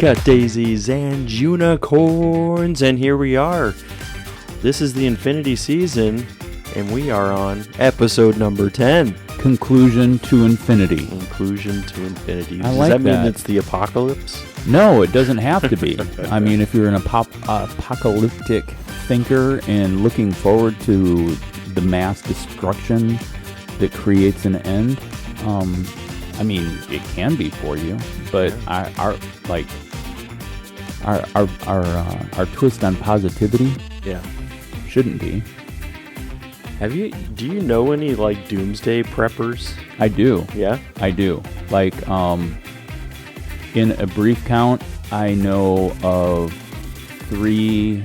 Got daisies and unicorns, and here we are. This is the Infinity season, and we are on episode number 10. Conclusion to Infinity. Conclusion to Infinity. Does that mean it's the apocalypse? No, it doesn't have to be. I mean, if you're an apocalyptic thinker and looking forward to the mass destruction that creates an end, I mean, it can be for you, but our twist on positivity, shouldn't be. Do you know any like doomsday preppers? I do. Yeah? I do. Like, in a brief count, I know of 3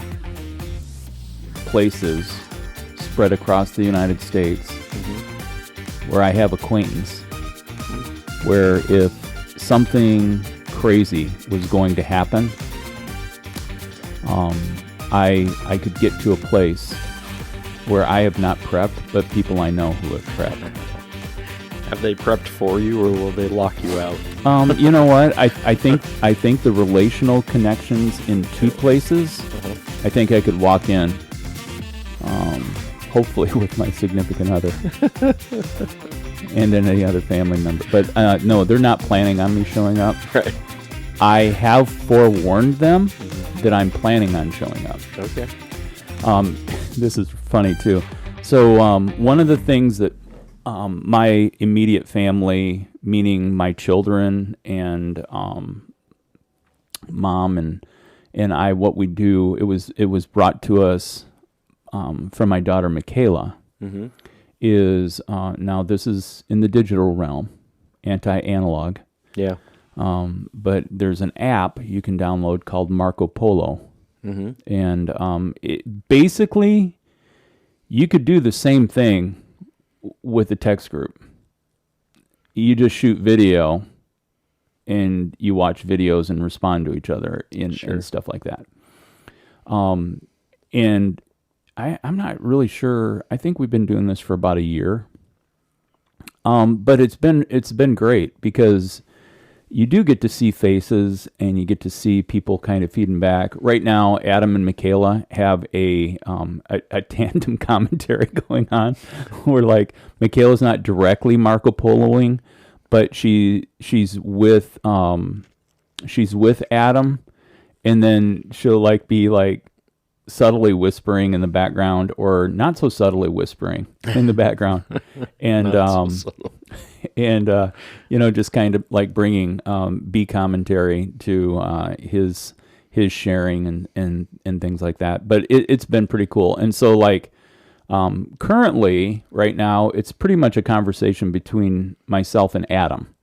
places spread across the United States where I have acquaintance, where if something crazy was going to happen, I could get to a place where I have not prepped, but people I know who have prepped. Have they prepped for you, or will they lock you out? You know what? I think the relational connections in 2 places, I think I could walk in, hopefully with my significant other and any other family member. But no, they're not planning on me showing up. Right. I have forewarned them that I'm planning on showing up. Okay. This is funny too. So one of the things that my immediate family, meaning my children and mom and I, what we do, it was brought to us from my daughter Michaela. Is now this is in the digital realm, anti-analog. Yeah. But there's an app you can download called Marco Polo. And basically, you could do the same thing with a text group. You just shoot video, and you watch videos and respond to each other and stuff like that. And I'm not really sure. I think we've been doing this for about a year. But it's been great because you do get to see faces and you get to see people kind of feeding back. Right now, Adam and Michaela have a tandem commentary going on where like Michaela's not directly Marco Poloing, but she's with Adam, and then she'll like be like subtly whispering in the background or not so subtly whispering in the background. And just kind of like bringing B commentary to his sharing and things like that. But it's been pretty cool. And so like currently right now it's pretty much a conversation between myself and Adam,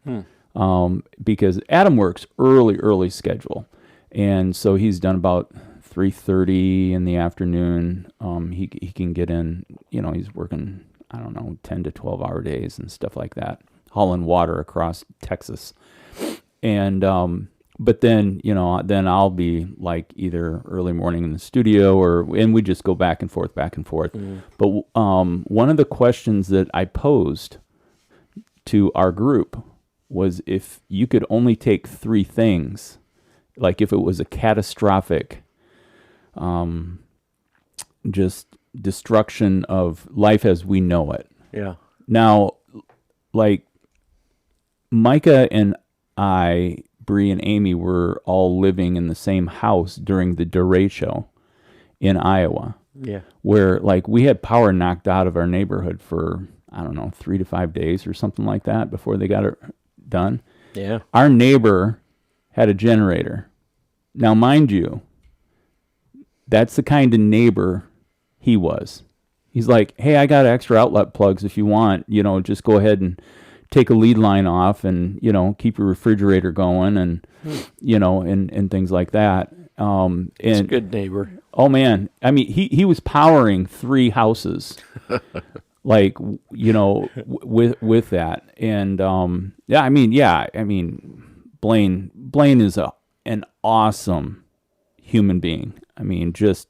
because Adam works early schedule, and so he's done about 3:30 in the afternoon. He can get in, he's working, I don't know, 10 to 12 hour days and stuff like that, hauling water across Texas. And, but then, then I'll be like either early morning in the studio and we just go back and forth. But, one of the questions that I posed to our group was if you could only take 3 things, like if it was a catastrophic, just destruction of life as we know it. Yeah. Now, like Micah and I, Bree and Amy were all living in the same house during the derecho in Iowa. Yeah. Where like we had power knocked out of our neighborhood for, I don't know, 3 to 5 days or something like that before they got it done. Yeah. Our neighbor had a generator. Now, mind you, that's the kind of neighbor he was. He's like, hey, I got extra outlet plugs if you want, just go ahead and take a lead line off and, keep your refrigerator going and, and things like that. It's a good neighbor. Oh man. I mean, he was powering 3 houses, like, with that. And, Blaine is an awesome human being. I mean, just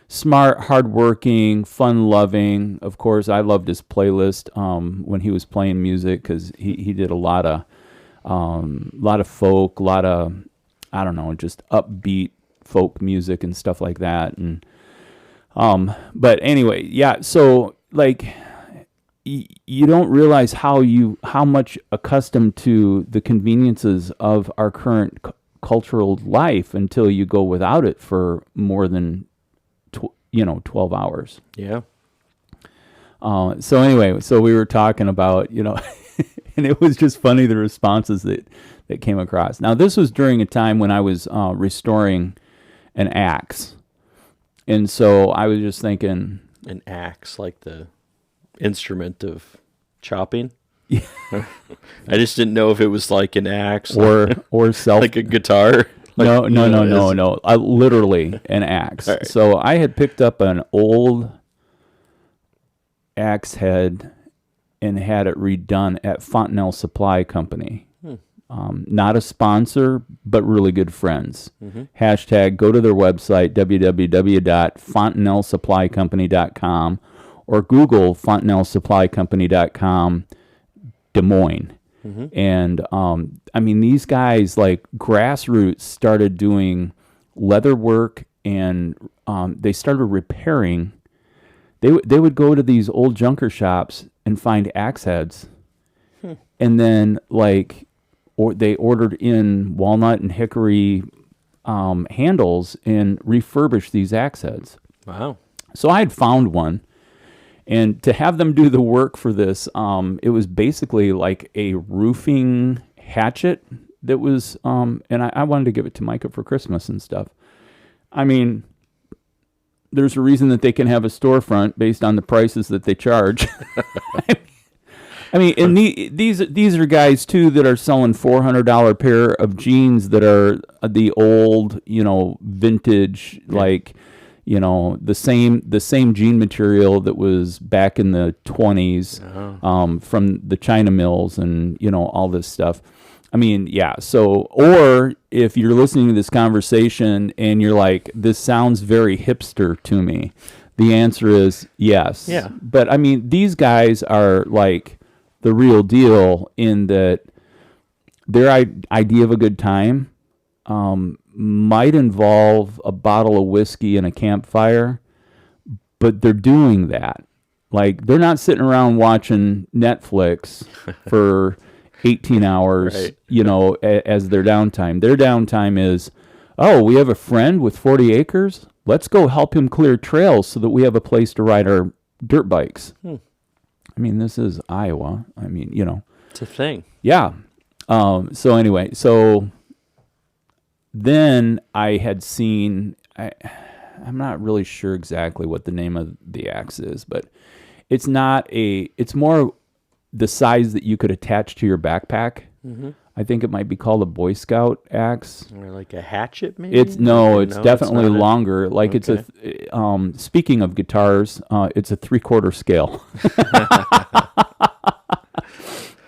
smart, hardworking, fun-loving. Of course, I loved his playlist when he was playing music because he did a lot of folk, a lot of I don't know, just upbeat folk music and stuff like that. And but anyway, yeah. So like, you don't realize how much accustomed to the conveniences of our current cultural life until you go without it for more than 12 hours. Yeah. So anyway, so we were talking about, and it was just funny, the responses that came across. Now, this was during a time when I was restoring an axe. And so I was just thinking... An axe, like the instrument of chopping? Yeah. I just didn't know if it was like an axe. Or self... like a guitar. No. Literally an axe. Right. So I had picked up an old axe head and had it redone at Fontenelle Supply Company. Not a sponsor, but really good friends. Hashtag go to their website, www.fontenellesupplycompany.com, or Google fontenellesupplycompany.com Des Moines. And I mean, these guys, like grassroots, started doing leather work, and they started repairing. They would go to these old junker shops and find axe heads, and then or they ordered in walnut and hickory handles and refurbished these axe heads. Wow. So I had found one, and to have them do the work for this, it was basically like a roofing hatchet that was, and I wanted to give it to Micah for Christmas and stuff. I mean, there's a reason that they can have a storefront based on the prices that they charge. I mean, and these are guys too that are selling $400 pair of jeans that are the old, vintage, like, the same jean material that was back in the 20s, from the China mills and all this stuff. I mean, yeah. So, or if you're listening to this conversation and you're like, this sounds very hipster to me, the answer is yes. Yeah. But I mean, these guys are like the real deal in that their idea of a good time might involve a bottle of whiskey and a campfire, but they're doing that. Like, they're not sitting around watching Netflix for 18 hours, right. As their downtime. Their downtime is, we have a friend with 40 acres. Let's go help him clear trails so that we have a place to ride our dirt bikes. I mean, this is Iowa. I mean, It's a thing. Yeah. So anyway, then I had seen, I'm not really sure exactly what the name of the axe is, but it's more the size that you could attach to your backpack. I think it might be called a Boy Scout axe. Or like a hatchet, maybe? It's definitely longer. Like, okay. It's speaking of guitars, it's a 3/4 scale.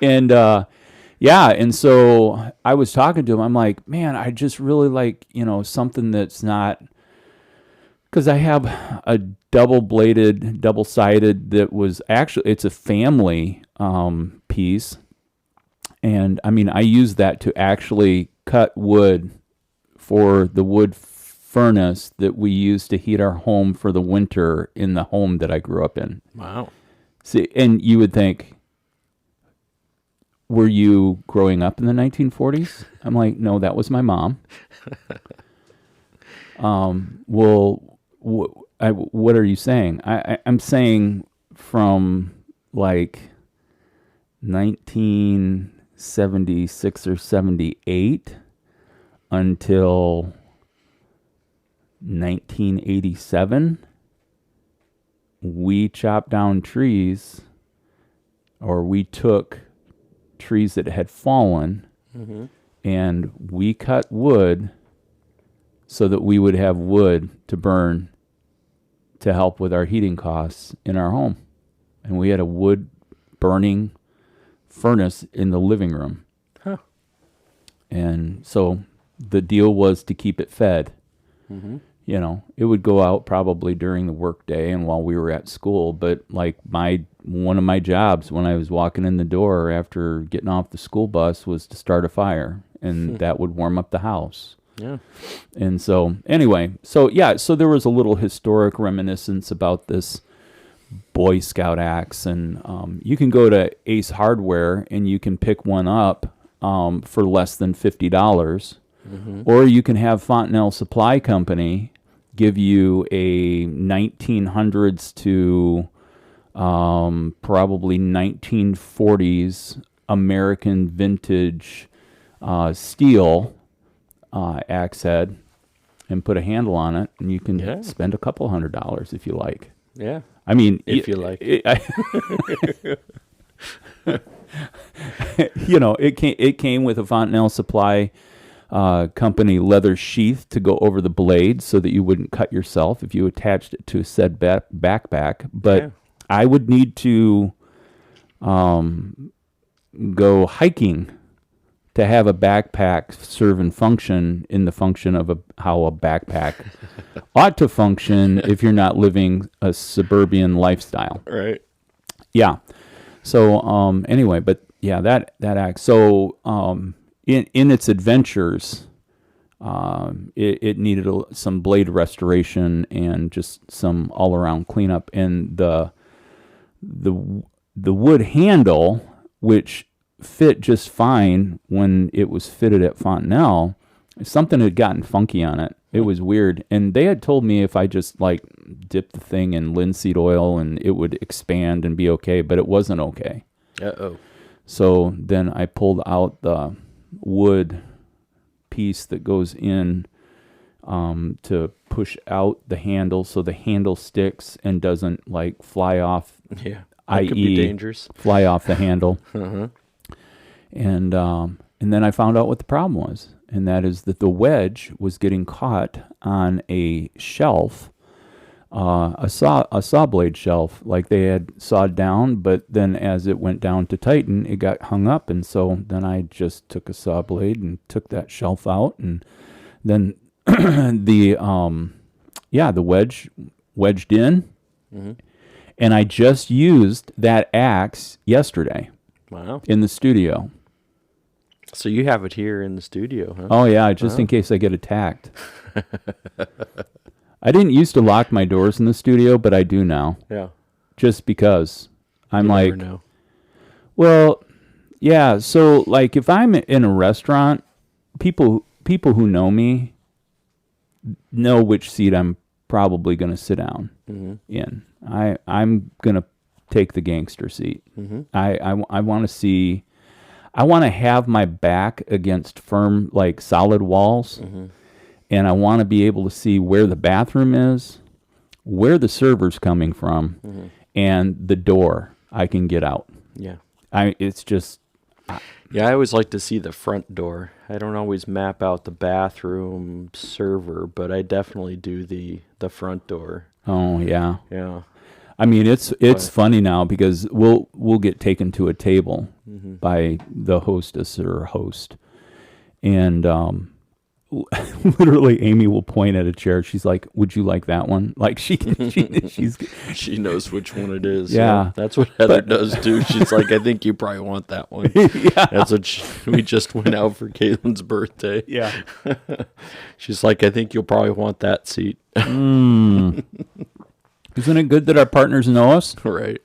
And, and so I was talking to him. I'm like, man, I just really like, something that's not, because I have a double-bladed, double-sided that was actually, it's a family piece. And I mean, I use that to actually cut wood for the wood furnace that we use to heat our home for the winter in the home that I grew up in. Wow. See, and you would think, were you growing up in the 1940s? I'm like, no, that was my mom. What are you saying? I'm saying from like 1976 or 78 until 1987, we chopped down trees, or we took trees that had fallen, and we cut wood so that we would have wood to burn to help with our heating costs in our home. And we had a wood burning furnace in the living room. Huh. And so the deal was to keep it fed. It would go out probably during the workday and while we were at school, but like one of my jobs when I was walking in the door after getting off the school bus was to start a fire, and that would warm up the house. Yeah. And so anyway, so there was a little historic reminiscence about this Boy Scout axe, and you can go to Ace Hardware and you can pick one up for less than $50, or you can have Fontenelle Supply Company give you a 1900s to probably 1940s American vintage steel axe head and put a handle on it, and you can spend a couple $100 if you like. Yeah. I mean, if you like. It came with a Fontenelle Supply Company leather sheath to go over the blade so that you wouldn't cut yourself if you attached it to said backpack. But I would need to go hiking to have a backpack serve and function in the function of how a backpack ought to function if you're not living a suburban lifestyle. Right. Yeah. So anyway, but yeah, that axe. So in its adventures, it needed some blade restoration and just some all around cleanup. And the wood handle, which fit just fine when it was fitted at Fontenelle, something had gotten funky on it. It was weird. And they had told me if I just like dipped the thing in linseed oil and it would expand and be okay, but it wasn't okay. Uh-oh. So then I pulled out the wood piece that goes in to push out the handle so the handle sticks and doesn't like fly off. Yeah. That could be dangerous. Fly off the handle. Uh-huh. And then I found out what the problem was, and that is that the wedge was getting caught on a shelf, a saw blade shelf, like they had sawed down, but then as it went down to tighten, it got hung up, and so then I just took a saw blade and took that shelf out, and then the wedge wedged in, and I just used that axe yesterday. Wow. In the studio. So you have it here in the studio, huh? Oh, yeah, just in case I get attacked. I didn't used to lock my doors in the studio, but I do now. Yeah. Just because I'm You like, never know. well, yeah, so like if I'm in a restaurant, people who know me know which seat I'm probably going to sit down in. I'm going to take the gangster seat. I want to see... I want to have my back against firm, like solid walls, and I want to be able to see where the bathroom is, where the server's coming from, and the door I can get out. Yeah. It's just... Yeah, I always like to see the front door. I don't always map out the bathroom server, but I definitely do the front door. Oh, yeah. Yeah. I mean, it's funny now because we'll get taken to a table by the hostess or host, and literally Amy will point at a chair. She's like, "Would you like that one?" Like she knows which one it is. Yeah. That's what Heather does too. She's like, "I think you probably want that one." Yeah. That's what we just went out for Caitlin's birthday. Yeah. She's like, "I think you'll probably want that seat." Isn't it good that our partners know us? Right.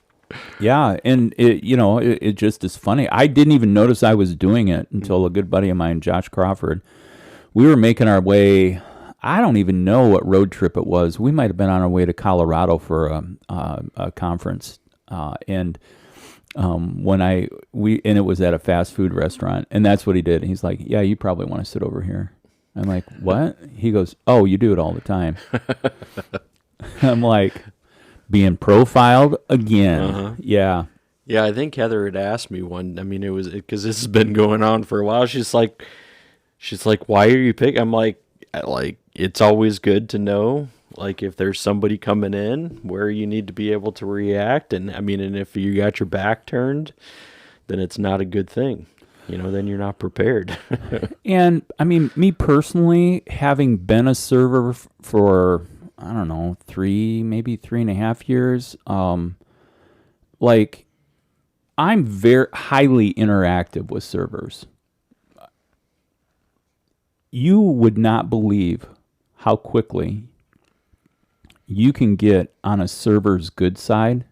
Yeah, and it just is funny. I didn't even notice I was doing it until a good buddy of mine, Josh Crawford. We were making our way. I don't even know what road trip it was. We might have been on our way to Colorado for a conference, and it was at a fast food restaurant, and that's what he did. He's like, "Yeah, you probably want to sit over here." I'm like, "What?" He goes, "Oh, you do it all the time." I'm like, being profiled again. Yeah. Yeah, I think Heather had asked me one. I mean, it was because this has been going on for a while. She's like, "Why are you picking?" I'm like, it's always good to know, like, if there's somebody coming in where you need to be able to react. And I mean, and if you got your back turned, then it's not a good thing. Then you're not prepared. And I mean, me personally, having been a server for, I don't know, maybe 3.5 years. Like, I'm very highly interactive with servers. you would not believe how quickly you can get on a server's good side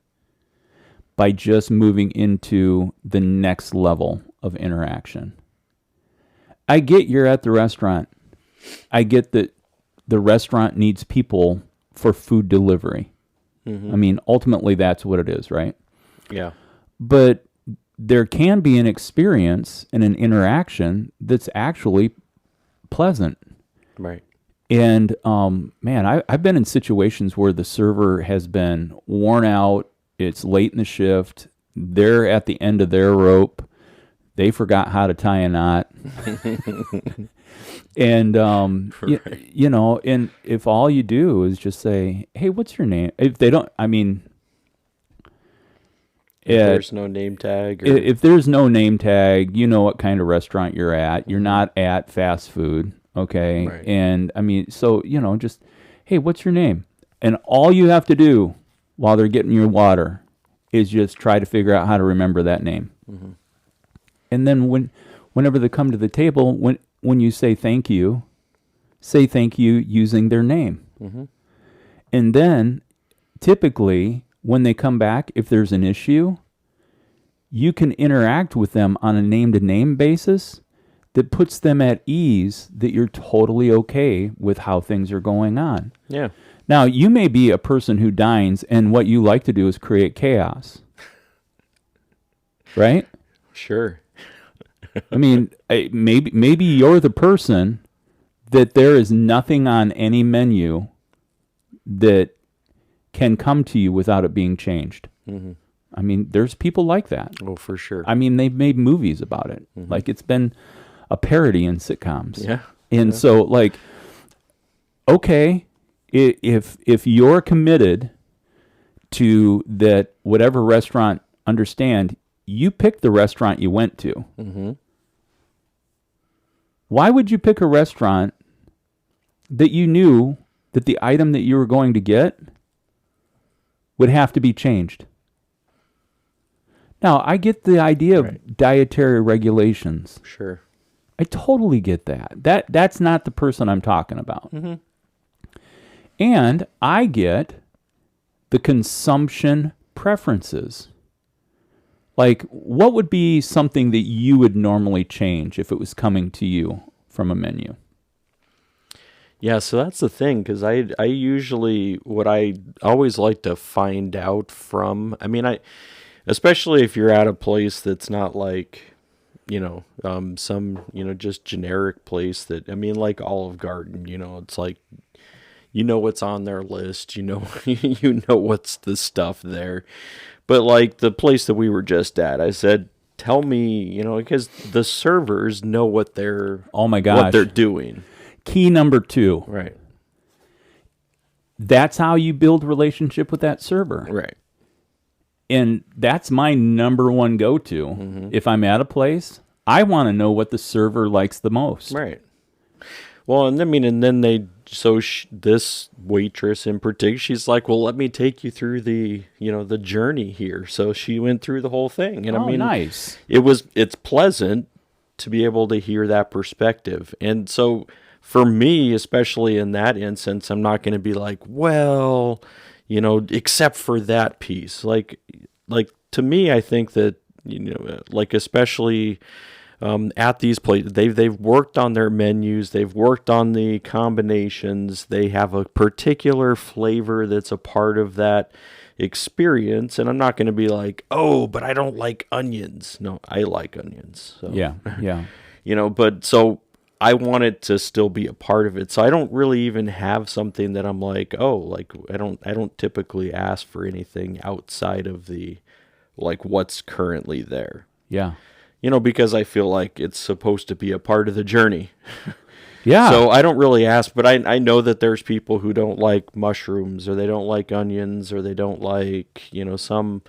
by just moving into the next level of interaction. I get you're at the restaurant. I get that the restaurant needs people for food delivery. I mean, ultimately, that's what it is, right? Yeah. But there can be an experience and an interaction that's actually pleasant. Right. And man, I've been in situations where the server has been worn out. It's late in the shift. They're at the end of their rope. They forgot how to tie a knot. And Right. you know, and if all you do is just say, "Hey, what's your name?" If they don't, I mean, If there's no name tag, or if there's no name tag, you know what kind of restaurant you're at. You're not at fast food, okay? Right. And I mean, so you know, just hey, what's your name? And all you have to do while they're getting your water is just try to figure out how to remember that name. And then whenever they come to the table, when you say thank you using their name. And then typically when they come back, if there's an issue, you can interact with them on a name-to-name basis that puts them at ease that you're totally okay with how things are going on. yeah. Now, you may be a person who dines and what you like to do is create chaos. Right? Sure. I mean, maybe you're the person that there is nothing on any menu that can come to you without it being changed. I mean, there's people like that. Oh, for sure. I mean, they've made movies about it. Like it's been a parody in sitcoms. Yeah. And so, like, okay, if you're committed to that, whatever restaurant, understand you picked the restaurant you went to. Why would you pick a restaurant that you knew that the item that you were going to get would have to be changed? Now, I get the idea of dietary regulations. Sure. I totally get that. That's not the person I'm talking about. And I get the consumption preferences. Like, what would be something that you would normally change if it was coming to you from a menu? Yeah, so that's the thing, because I usually, what I always like to find out from, I mean, especially if you're at a place that's not like, some, just generic place that, I mean, like Olive Garden, it's like, what's on their list, you know what's the stuff there. But like the place that we were just at, I said, tell me, because the servers know what they're, oh my gosh, what they're doing. Key number 2. Right. That's how you build relationship with that server. Right. And that's my number one go-to. If I'm at a place, I want to know what the server likes the most. Right. Well, and I mean, and then this waitress in particular, she's like, well, let me take you through the journey here. So she went through the whole thing. And I mean, nice. It's pleasant to be able to hear that perspective. And so for me, especially in that instance, I'm not going to be like, well, except for that piece. Like to me, I think that, like, especially at these places, they've worked on their menus, they've worked on the combinations, they have a particular flavor that's a part of that experience, and I'm not going to be like, oh, but I don't like onions. No, I like onions. So. Yeah. But so I want it to still be a part of it. So I don't really even have something that I'm like, oh, like I don't typically ask for anything outside of the, like, what's currently there. Yeah. Because I feel like it's supposed to be a part of the journey. Yeah. So I don't really ask, but I know that there's people who don't like mushrooms, or they don't like onions, or they don't like, some,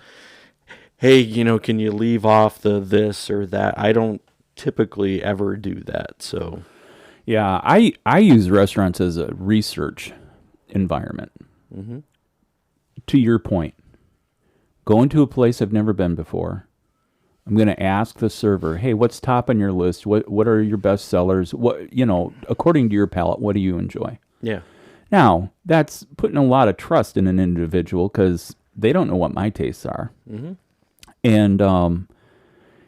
hey, can you leave off the this or that? I don't typically ever do that. So yeah, I use restaurants as a research environment. To your point, going to a place I've never been before, I'm going to ask the server, hey, what's top on your list? What are your best sellers? What, according to your palate, what do you enjoy? Yeah. Now, that's putting a lot of trust in an individual because they don't know what my tastes are. Mm-hmm. And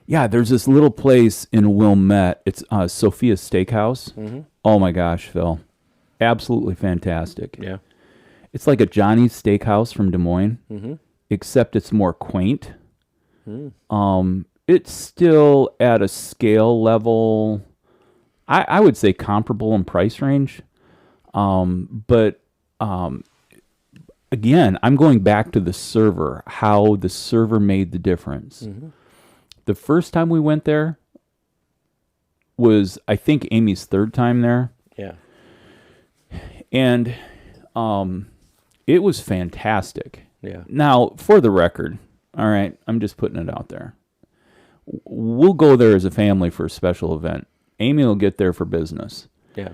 yeah, there's this little place in Wilmette. It's Sophia's Steakhouse. Mm-hmm. Oh my gosh, Phil. Absolutely fantastic. Yeah. It's like a Johnny's Steakhouse from Des Moines, Mm-hmm. except it's more quaint. Mm. It's still at a scale level, I would say comparable in price range. But again, I'm going back to the server, how the server made the difference. Mm-hmm. The first time we went there was, I think, Amy's third time there. Yeah. And it was fantastic. Yeah. Now, for the record, all right, I'm just putting it out there. We'll go there as a family for a special event. Amy will get there for business. Yeah.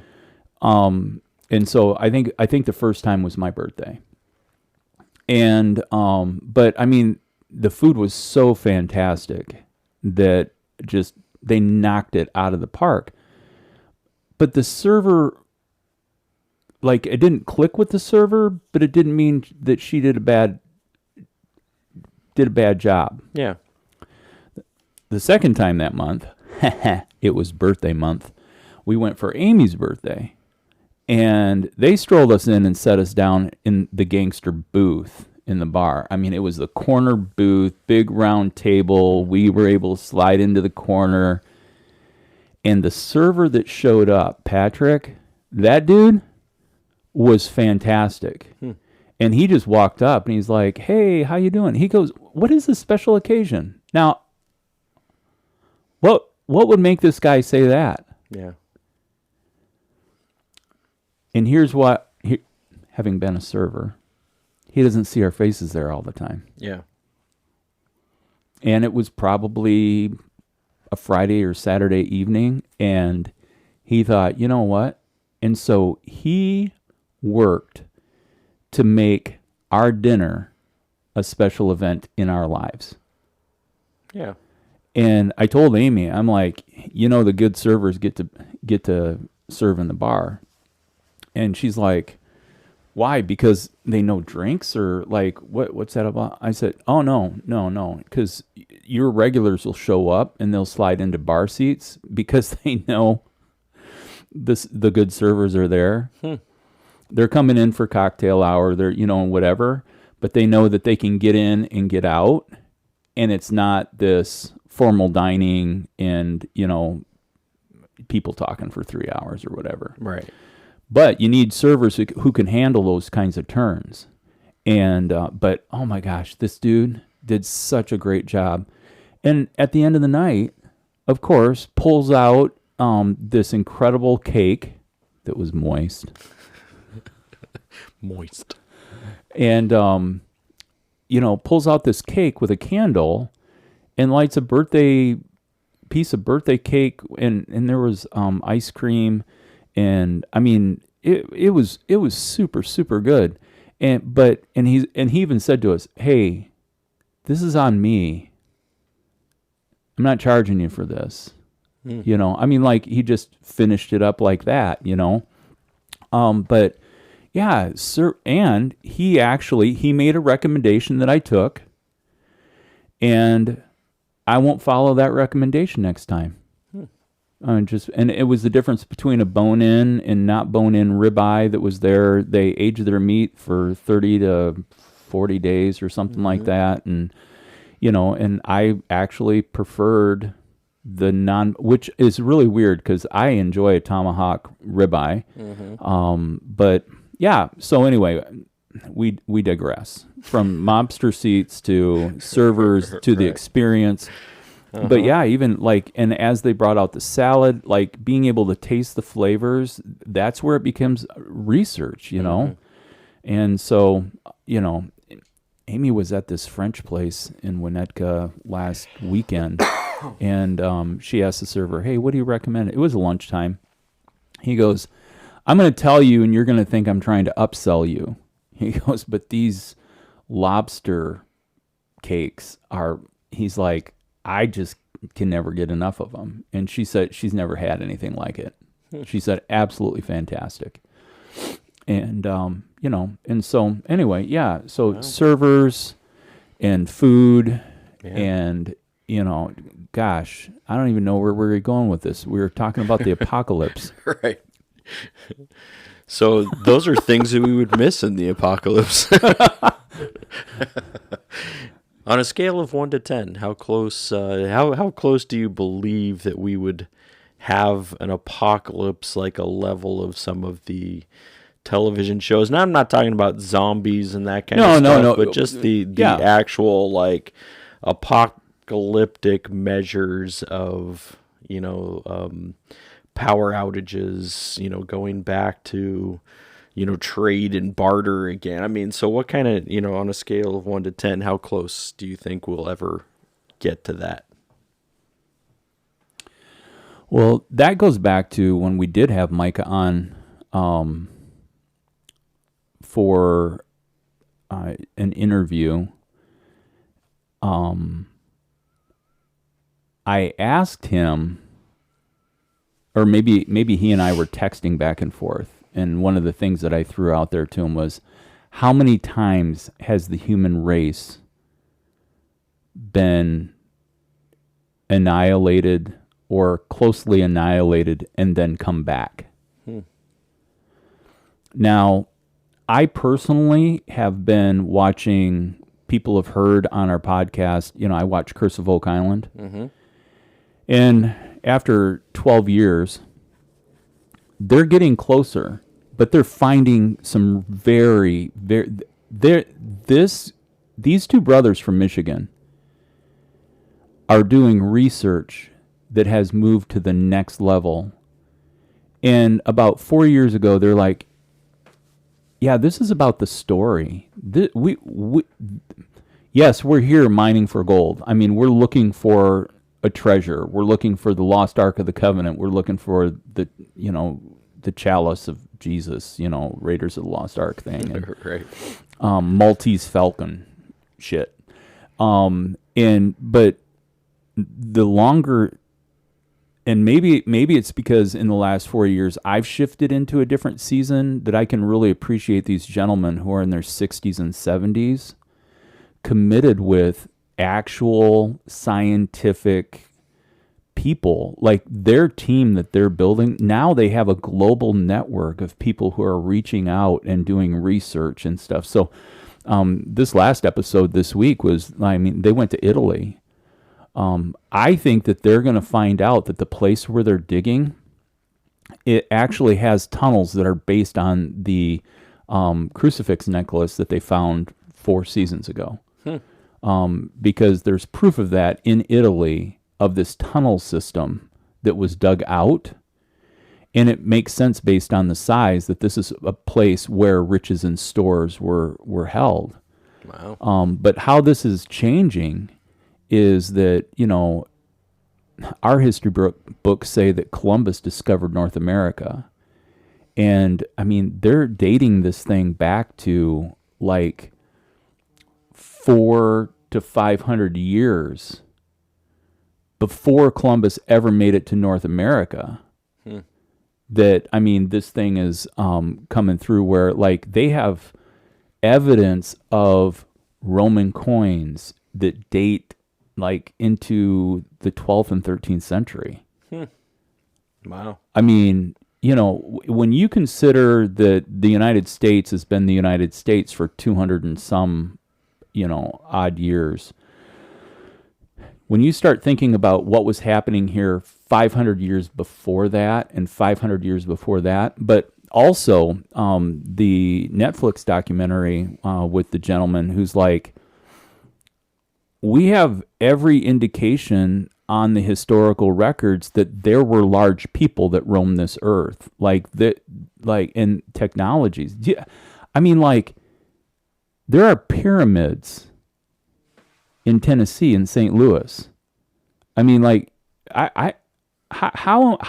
And so I think the first time was my birthday. And but I mean, the food was so fantastic that just they knocked it out of the park. But the server, like, it didn't click with the server, but it didn't mean that she did a bad job. Yeah. The second time that month, it was birthday month. We went for Amy's birthday, and they strolled us in and set us down in the gangster booth in the bar. I mean, it was the corner booth, big round table. We were able to slide into the corner. And the server that showed up, Patrick, that dude was fantastic. And he just walked up and he's like, hey, how you doing? He goes, what is this special occasion? Now, what would make this guy say that? Yeah. And here's what, having been a server, he doesn't see our faces there all the time. Yeah. And it was probably a Friday or Saturday evening, and he thought, you know what? And so he worked to make our dinner a special event in our lives. Yeah. And I told Amy, I'm like, the good servers get to serve in the bar. And she's like, why? Because they know drinks, or like, what's that about? I said, oh, no. Because your regulars will show up and they'll slide into bar seats because they know the good servers are there. They're coming in for cocktail hour. They're, whatever, but they know that they can get in and get out. And it's not this formal dining and, people talking for 3 hours or whatever. Right. But you need servers who can handle those kinds of turns. And, but oh my gosh, this dude did such a great job. And at the end of the night, of course, pulls out this incredible cake that was moist. Moist. And, pulls out this cake with a candle and lights a piece of birthday cake. And there was ice cream. And I mean, it was super, super good. And he even said to us, hey, this is on me. I'm not charging you for this. I mean, like, he just finished it up like that, but yeah, sir. And he made a recommendation that I took, and I won't follow that recommendation next time. And it was the difference between a bone-in and not bone-in ribeye that was there. They aged their meat for 30 to 40 days or something like that. And, and I actually preferred the which is really weird because I enjoy a tomahawk ribeye. But yeah, so anyway, we digress from mobster seats to servers to the experience. But yeah, even like, and as they brought out the salad, like being able to taste the flavors, that's where it becomes research, And so, Amy was at this French place in Winnetka last weekend, and she asked the server, hey, what do you recommend? It was lunchtime. He goes, I'm going to tell you, and you're going to think I'm trying to upsell you. He goes, but these lobster cakes are, he's like, I just can never get enough of them. And she said she's never had anything like it. She said absolutely fantastic. And and so anyway, yeah. So servers and food and gosh, I don't even know where we're going with this. We were talking about the apocalypse. Right. So those are things that we would miss in the apocalypse. On a scale of 1 to 10, how close how close do you believe that we would have an apocalypse like a level of some of the television shows? Now I'm not talking about zombies and that kind of stuff, but just the actual like apocalyptic measures of power outages, going back to trade and barter again. I mean, so what kind of, on a scale of 1 to 10, how close do you think we'll ever get to that? Well, that goes back to when we did have Micah on for an interview. I asked him, or maybe he and I were texting back and forth, and one of the things that I threw out there to him was, how many times has the human race been annihilated or closely annihilated and then come back? Now, I personally have been watching, people have heard on our podcast, I watch Curse of Oak Island. And after 12 years, they're getting closer, but they're finding some very, these two brothers from Michigan are doing research that has moved to the next level. And about 4 years ago, they're like, yeah, this is about the story. Yes, we're here mining for gold. I mean, we're looking for a treasure. We're looking for the lost Ark of the Covenant. We're looking for the chalice of Jesus, Raiders of the Lost Ark thing. And, right. Maltese Falcon shit. But the longer, and maybe it's because in the last 4 years I've shifted into a different season that I can really appreciate these gentlemen who are in their 60s and 70s, committed with actual scientific people, like their team that they're building. Now they have a global network of people who are reaching out and doing research and stuff. So this last episode this week was, they went to Italy. I think that they're going to find out that the place where they're digging, it actually has tunnels that are based on the crucifix necklace that they found 4 seasons ago. Because there's proof of that in Italy, of this tunnel system that was dug out. And it makes sense based on the size that this is a place where riches and stores were held. Wow. But how this is changing is that, our history books say that Columbus discovered North America. And, they're dating this thing back to, 400 to 500 years before Columbus ever made it to North America. That, this thing is coming through where, they have evidence of Roman coins that date, into the 12th and 13th century. Wow. When you consider that the United States has been the United States for 200 and some odd years. When you start thinking about what was happening here 500 years before that and 500 years before that, but also the Netflix documentary with the gentleman who's like, we have every indication on the historical records that there were large people that roamed this earth, in technologies. Yeah, there are pyramids in Tennessee and St. Louis. How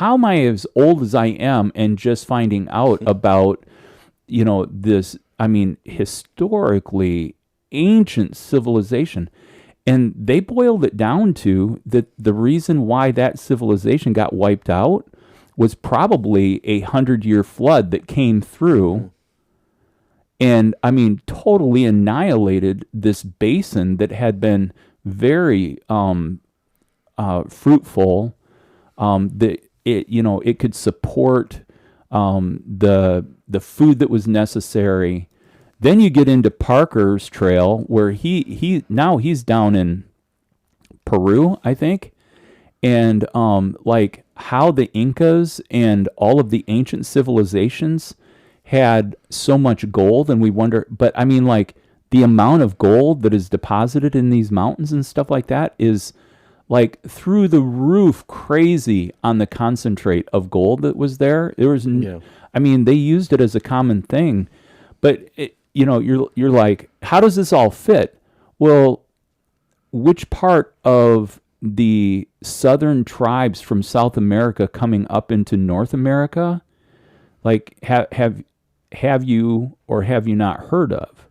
am I as old as I am and just finding out about, this, historically ancient civilization? And they boiled it down to that the reason why that civilization got wiped out was probably 100-year flood that came through and, I mean, totally annihilated this basin that had been very fruitful. That it could support the food that was necessary. Then you get into Parker's trail, where he's down in Peru, I think, and like how the Incas and all of the ancient civilizations had so much gold, and we wonder. But I mean, like the amount of gold that is deposited in these mountains and stuff like that is like through the roof crazy on the concentrate of gold that was there. There was, I mean, they used it as a common thing, but you're like, how does this all fit? Well, which part of the southern tribes from South America coming up into North America, like have you or have you not heard of?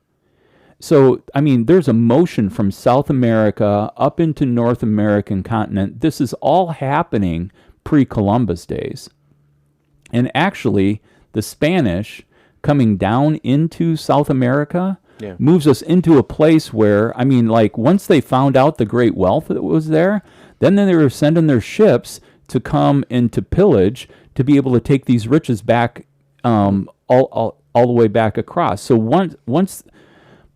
So, I mean, there's a motion from South America up into North American continent. This is all happening pre-Columbus days. And actually, the Spanish coming down into South America moves us into a place where, I mean, like once they found out the great wealth that was there, then they were sending their ships to come and to pillage to be able to take these riches back all the way back across. So once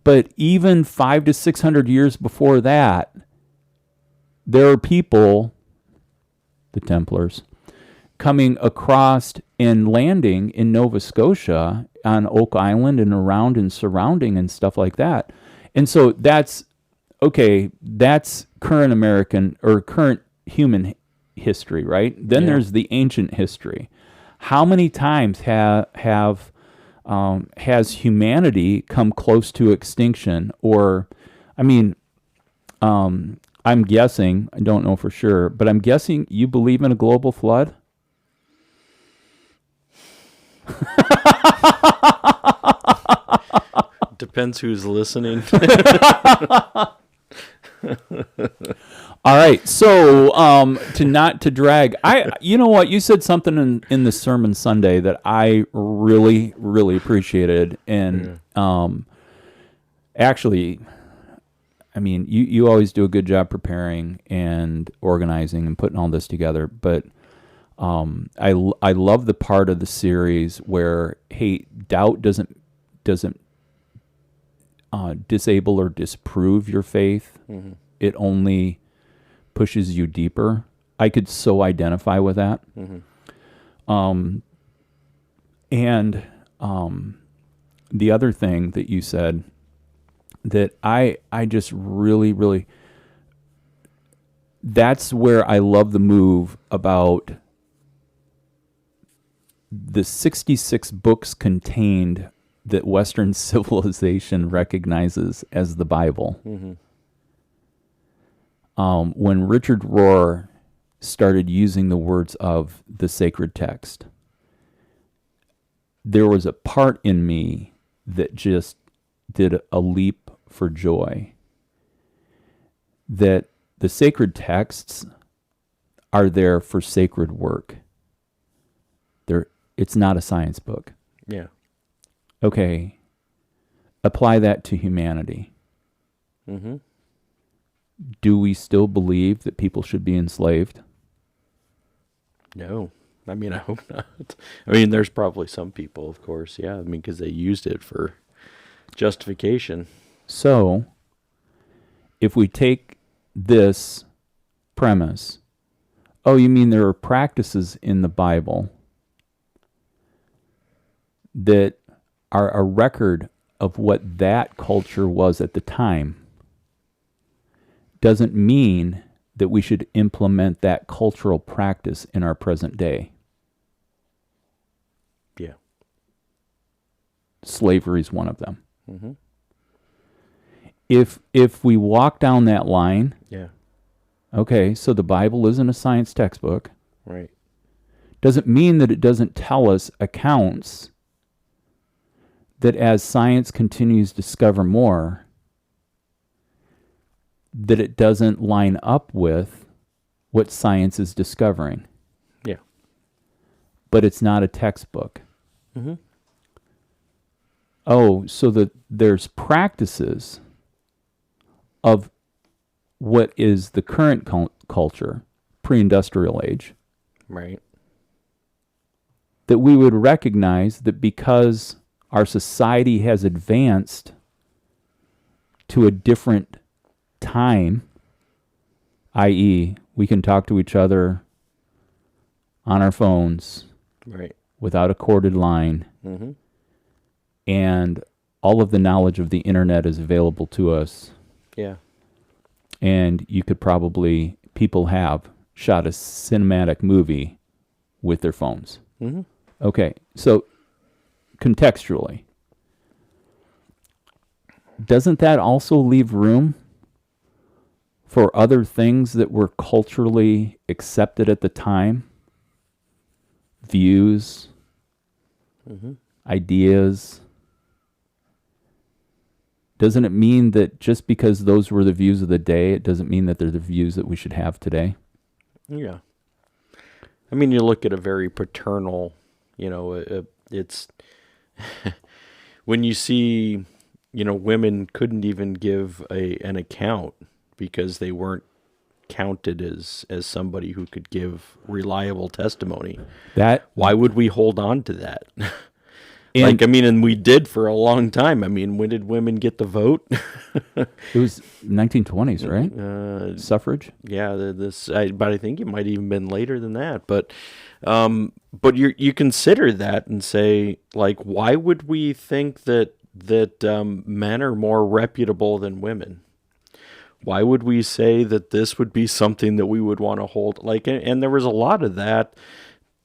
but even 500 to 600 years before that, there are people, the Templars, coming across and landing in Nova Scotia on Oak Island and around and surrounding and stuff like that. And so that's current American or current human history, right? Then there's the ancient history. How many times has humanity come close to extinction? Or, I mean, I'm guessing, I don't know for sure, but I'm guessing you believe in a global flood? Depends who's listening. All right, so to drag, you know what, you said something in the sermon Sunday that I really, really appreciated, and actually, I mean, you always do a good job preparing and organizing and putting all this together, but I love the part of the series where, hey, doubt doesn't disable or disprove your faith. Mm-hmm. It only pushes you deeper. I could so identify with that. Mm-hmm. And the other thing that you said that I just really, really, that's where I love the move about the 66 books contained that Western civilization recognizes as the Bible. Mm-hmm. When Richard Rohr started using the words of the sacred text, there was a part in me that just did a leap for joy. That the sacred texts are there for sacred work. It's not a science book. Yeah. Okay. Apply that to humanity. Mm-hmm. Do we still believe that people should be enslaved? No. I mean, I hope not. I mean, there's probably some people, of course. Yeah. I mean, because they used it for justification. So, if we take this premise, oh, you mean there are practices in the Bible that are a record of what that culture was at the time, doesn't mean that we should implement that cultural practice in our present day. Yeah. Slavery is one of them. Mm-hmm. If we walk down that line, okay, so the Bible isn't a science textbook. Right. Doesn't mean that it doesn't tell us accounts that as science continues to discover more, that it doesn't line up with what science is discovering. Yeah. But it's not a textbook. Mm-hmm. Oh, so that there's practices of what is the current culture, pre-industrial age, Right. that we would recognize that because our society has advanced to a different time, i.e., we can talk to each other on our phones Right. without a corded line, Mm-hmm. and all of the knowledge of the internet is available to us. Yeah. And you could probably, people have shot a cinematic movie with their phones. Mm-hmm. Okay, so contextually, doesn't that also leave room for other things that were culturally accepted at the time? Views, Mm-hmm. ideas. Doesn't it mean that just because those were the views of the day, it doesn't mean that they're the views that we should have today? Yeah. I mean, you look at a very paternal, it's when you see, women couldn't even give an account because they weren't counted as somebody who could give reliable testimony. That Why would we hold on to that? and And we did for a long time. I mean, when did women get the vote? it was 1920s, right? Suffrage. Yeah, but I think it might even been later than that. But you consider that and say, like, why would we think that men are more reputable than women? Why would we say that this would be something that we would want to hold? And there was a lot of that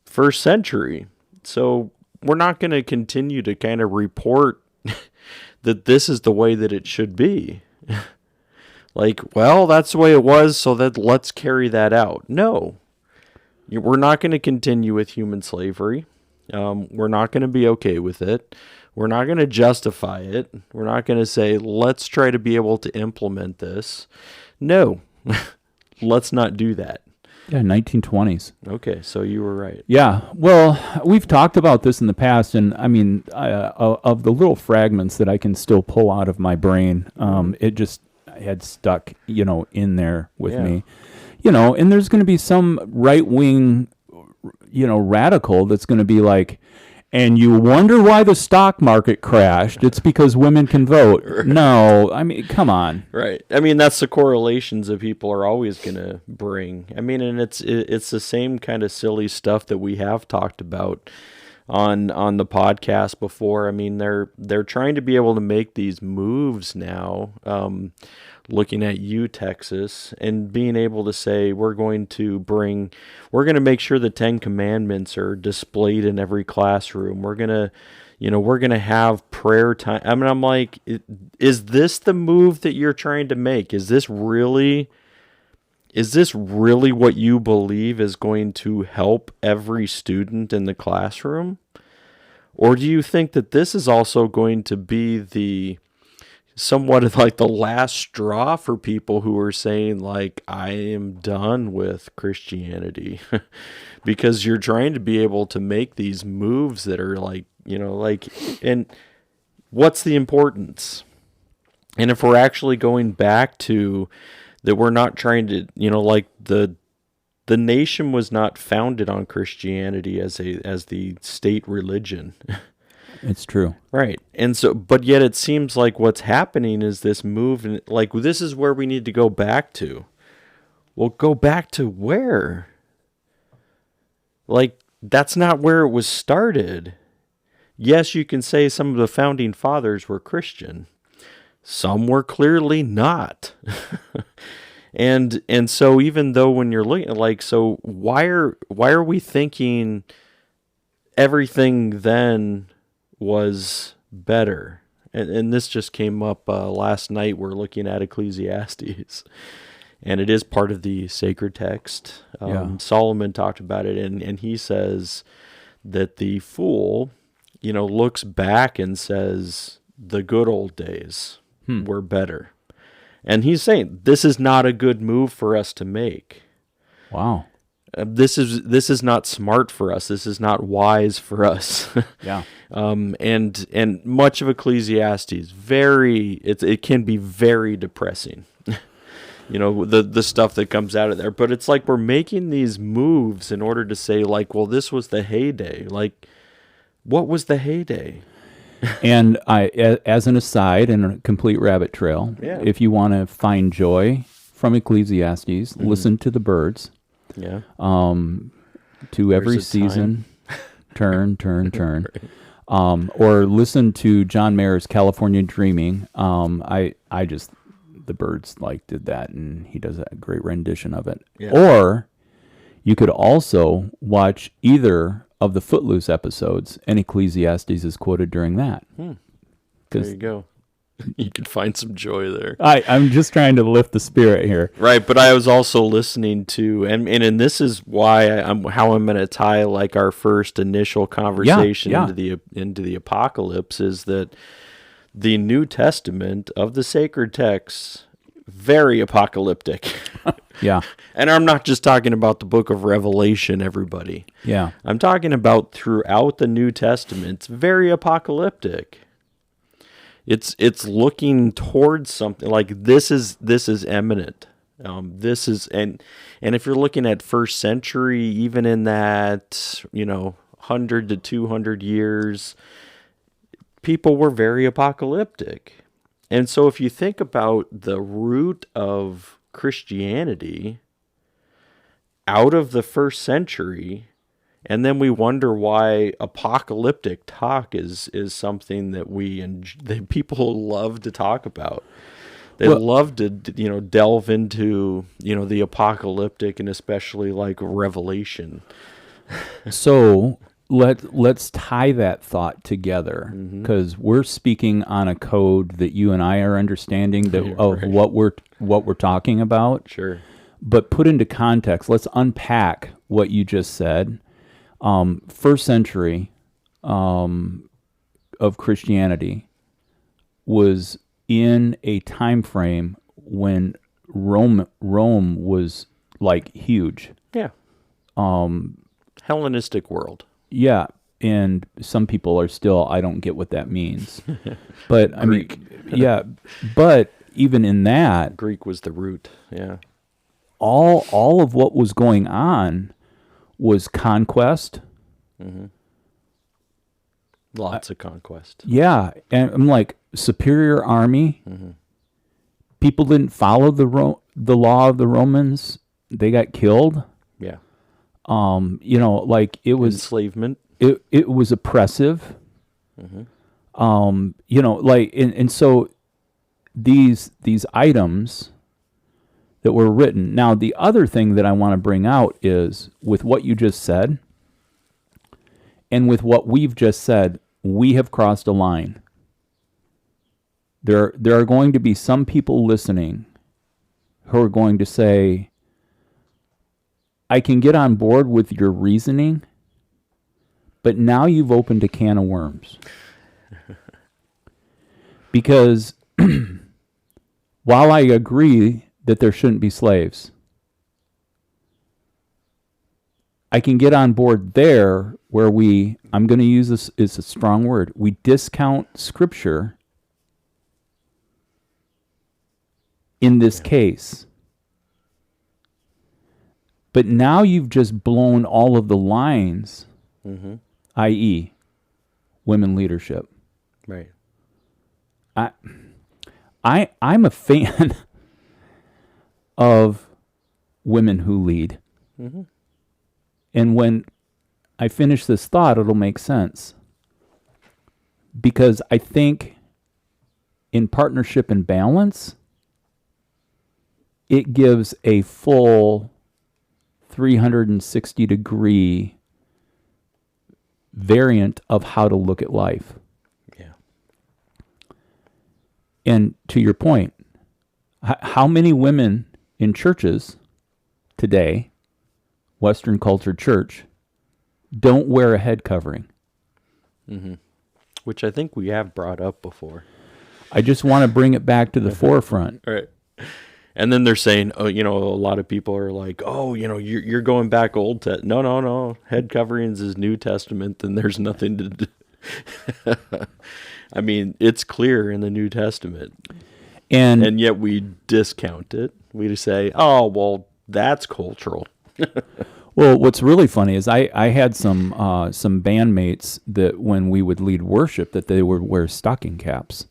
first century. So we're not going to continue to kind of report that this is the way that it should be. Well, that's the way it was, so let's carry that out. No, we're not going to continue with human slavery. We're not going to be okay with it. We're not going to justify it. We're not going to say, let's try to be able to implement this. No, let's not do that. Yeah, 1920s. Okay, so you were right. Yeah, well, we've talked about this in the past, and I mean, of the little fragments that I can still pull out of my brain, it just had stuck, in there with me. And there's going to be some right-wing, radical that's going to be like, and you wonder why the stock market crashed. It's because women can vote. No, I mean, come on. Right. I mean, that's the correlations that people are always going to bring. I mean, and it's the same kind of silly stuff that we have talked about on the podcast before. I mean, they're trying to be able to make these moves now, looking at you, Texas, and being able to say, we're going to make sure the 10 Commandments are displayed in every classroom. We're going to have prayer time. I mean, I'm like, is this the move that you're trying to make? Is this really what you believe is going to help every student in the classroom? Or do you think that this is also going to be somewhat of like the last straw for people who are saying, like, I am done with Christianity? Because you're trying to be able to make these moves that are and what's the importance? And if we're actually going back to that, we're not trying to, the nation was not founded on Christianity as the state religion. It's true. Right. And so, but yet it seems like what's happening is this move, and like, this is where we need to go back to. Well, go back to where? Like, that's not where it was started. Yes, you can say some of the founding fathers were Christian. Some were clearly not. And so even though when you're looking like, so why are we thinking everything then was better? And this just came up last night. We're looking at Ecclesiastes, and it is part of the sacred text. Solomon talked about it, and he says that the fool, looks back and says the good old days were better. And he's saying this is not a good move for us to make. Wow. This is not smart for us. This is not wise for us. Yeah. And much of Ecclesiastes it can be very depressing. The stuff that comes out of there. But it's like we're making these moves in order to say, like, well, this was the heyday. Like, what was the heyday? And as an aside and a complete rabbit trail, Yeah. if you want to find joy from Ecclesiastes, listen to the birds. Yeah. To every There's a season, turn. Or listen to John Mayer's California Dreaming. The birds did that, and he does a great rendition of it. Yeah. Or you could also watch either of the Footloose episodes, and Ecclesiastes is quoted during that. There you go. You could find some joy there. I'm just trying to lift the spirit here. Right, but I was also listening to, and this is why I'm going to tie like our first initial conversation into the apocalypse, is that the New Testament of the sacred texts, very apocalyptic. Yeah. And I'm not just talking about the book of Revelation, everybody. Yeah. I'm talking about throughout the New Testament. It's very apocalyptic. It's looking towards something like this is imminent. This is and if you're looking at first century, even in that 100 to 200 years, people were very apocalyptic. And so if you think about the root of Christianity out of the first century, and then we wonder why apocalyptic talk is something that people love to talk about. They love to delve into the apocalyptic, and especially like Revelation. So let's tie that thought together, because we're speaking on a code that you and I are understanding of Right. what we're talking about. Sure. But put into context, let's unpack what you just said. First century of Christianity was in a time frame when Rome was huge. Yeah. Hellenistic world. Yeah, and some people are still, I don't get what that means. But I mean, yeah, but even in that, Greek was the root. Yeah. all of what was going on was conquest. Lots of conquest. Yeah, and I'm like, superior army. People didn't follow the law of the Romans. They got killed. Yeah. It was Enslavement. it was oppressive. And so these items that were written. Now, the other thing that I want to bring out is, with what you just said and with what we've just said, we have crossed a line. There are going to be some people listening who are going to say, I can get on board with your reasoning, but now you've opened a can of worms. Because while I agree that there shouldn't be slaves, I can get on board there where I'm going to use this, it's a strong word, we discount Scripture in this case. But now you've just blown all of the lines, i.e., women leadership. Right. I'm a fan of women who lead. And when I finish this thought, it'll make sense. Because I think in partnership and balance, it gives a full 360-degree variant of how to look at life. Yeah. And to your point, how many women in churches today, Western culture church, don't wear a head covering? Which I think we have brought up before. I just want to bring it back to the forefront. Right. And then they're saying, oh, a lot of people are like, oh, you're going back No, no, no. Head coverings is New Testament, and there's nothing to do. I mean, it's clear in the New Testament, and yet we discount it. We just say, oh, well, that's cultural. Well, what's really funny is I had some bandmates that when we would lead worship that they would wear stocking caps,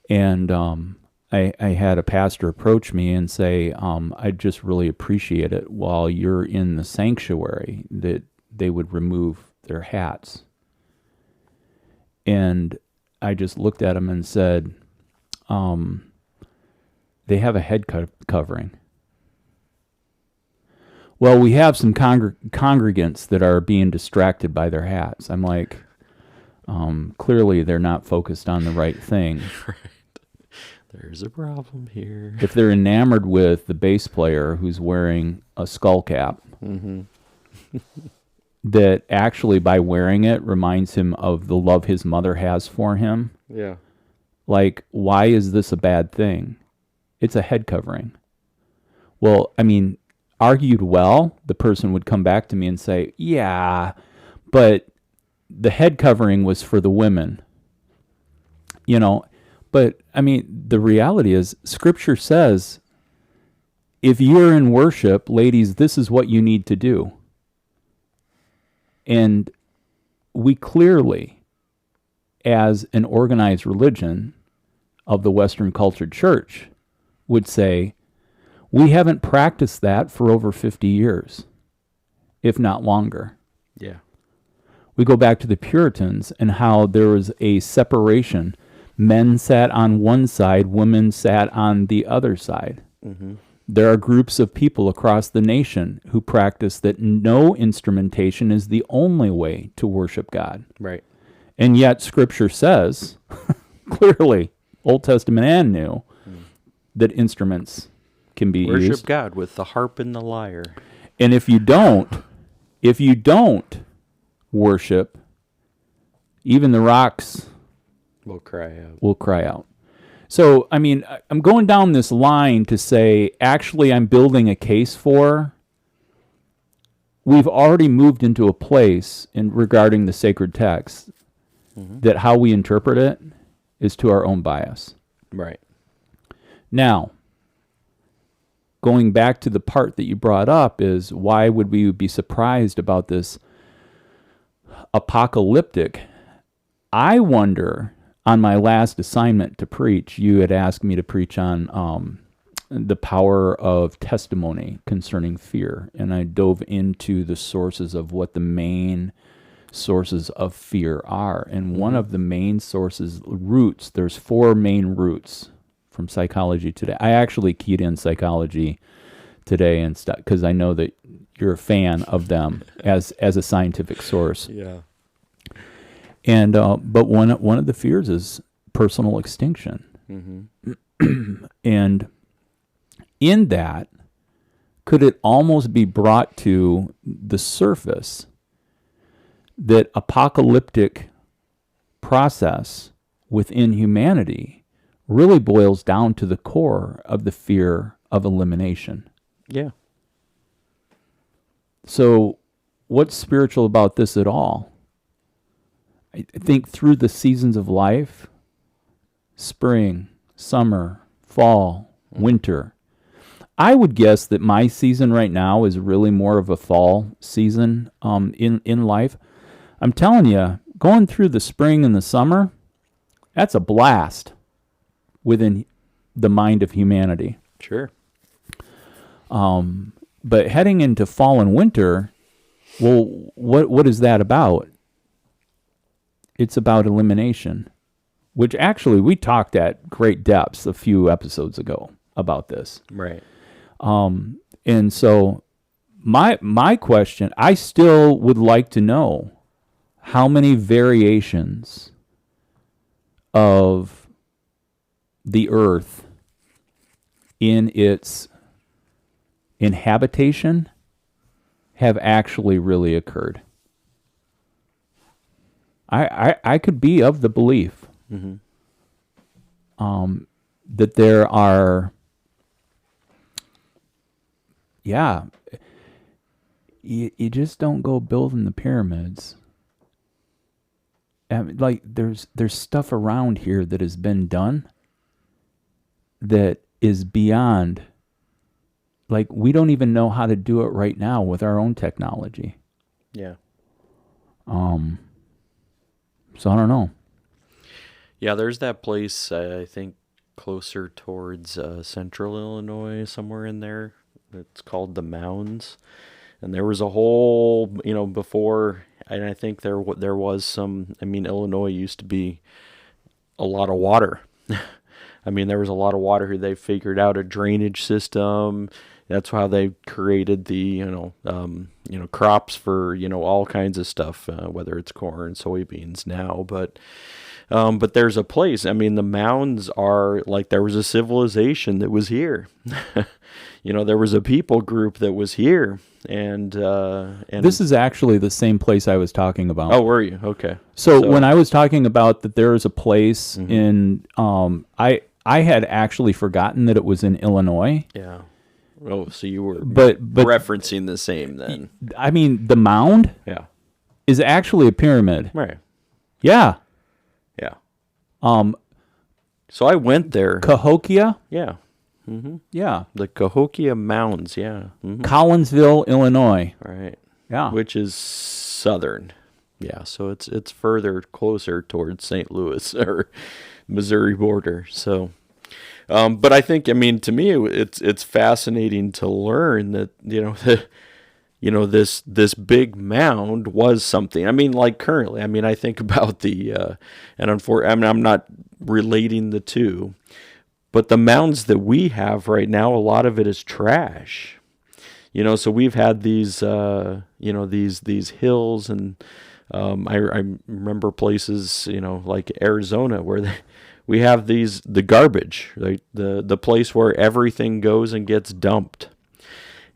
and I had a pastor approach me and say, I just really appreciate it while you're in the sanctuary that they would remove their hats. And I just looked at him and said, they have a head covering. Well, we have some congregants that are being distracted by their hats. I'm like, clearly they're not focused on the right thing. Right. There's a problem here. If they're enamored with the bass player who's wearing a skull cap, that actually by wearing it reminds him of the love his mother has for him. Yeah. Like, why is this a bad thing? It's a head covering. Well, I mean, argued well, the person would come back to me and say, yeah, but the head covering was for the women. But I mean, the reality is Scripture says, if you're in worship, ladies, this is what you need to do. And we clearly, as an organized religion of the Western cultured church, would say, we haven't practiced that for over 50 years, if not longer. Yeah. We go back to the Puritans and how there was a separation. Men sat on one side, women sat on the other side. There are groups of people across the nation who practice that no instrumentation is the only way to worship God. Right. And yet Scripture says, clearly, Old Testament and New, that instruments can be Worship used. God with the harp and the lyre. And if you don't worship, even the rocks will cry out. So, I mean, I'm going down this line to say, actually, I'm building a case for, we've already moved into a place regarding the sacred text that how we interpret it is to our own bias. Right. Now, going back to the part that you brought up is, why would we be surprised about this apocalyptic? I wonder, on my last assignment to preach, you had asked me to preach on the power of testimony concerning fear. And I dove into the sources of what the main sources of fear are. And one of the main sources, roots, there's 4 main roots from Psychology Today. I actually keyed in Psychology Today and stuff because I know that you're a fan of them as a scientific source. Yeah. And but one of the fears is personal extinction. And in that, could it almost be brought to the surface that apocalyptic process within humanity really boils down to the core of the fear of elimination? Yeah. So what's spiritual about this at all? I think through the seasons of life, spring, summer, fall, winter, I would guess that my season right now is really more of a fall season in life. I'm telling you, going through the spring and the summer, that's a blast within the mind of humanity. Sure. But heading into fall and winter, well, what is that about? It's about elimination, which actually we talked at great depths a few episodes ago about this. Right. And so my question, I still would like to know how many variations of the earth in its inhabitation have actually really occurred. I could be of the belief that there are yeah, you just don't go building the pyramids. Like there's stuff around here that has been done that is beyond. Like we don't even know how to do it right now with our own technology. Yeah. So I don't know. Yeah, there's that place, I think, closer towards central Illinois, somewhere in there. It's called the Mounds. And there was a whole, before, and I think there was some, I mean, Illinois used to be a lot of water. I mean, there was a lot of water here. They figured out a drainage system. That's how they created the, crops for, all kinds of stuff, whether it's corn, soybeans now. But there's a place. I mean, the mounds are like there was a civilization that was here. There was a people group that was here, and This is actually the same place I was talking about. oh, were you? Okay. So when I was talking about that, there is a place in I had actually forgotten that it was in Illinois. Yeah. Oh, so you were But referencing the same then? I mean, the mound Yeah. is actually a pyramid. Right. Yeah. Yeah. Um, So I went there. Cahokia. Yeah. Yeah. The Cahokia Mounds. Yeah. Collinsville, Illinois. Right. Yeah. Which is southern. Yeah. So it's further closer towards St. Louis or Missouri border. So, but I think, I mean, to me, it's fascinating to learn that, this big mound was something. I mean, like currently, I mean, I think about I'm not relating the two, but the mounds that we have right now, a lot of it is trash. So we've had these, these hills, and I remember places, like Arizona, where we have the garbage, right? The place where everything goes and gets dumped,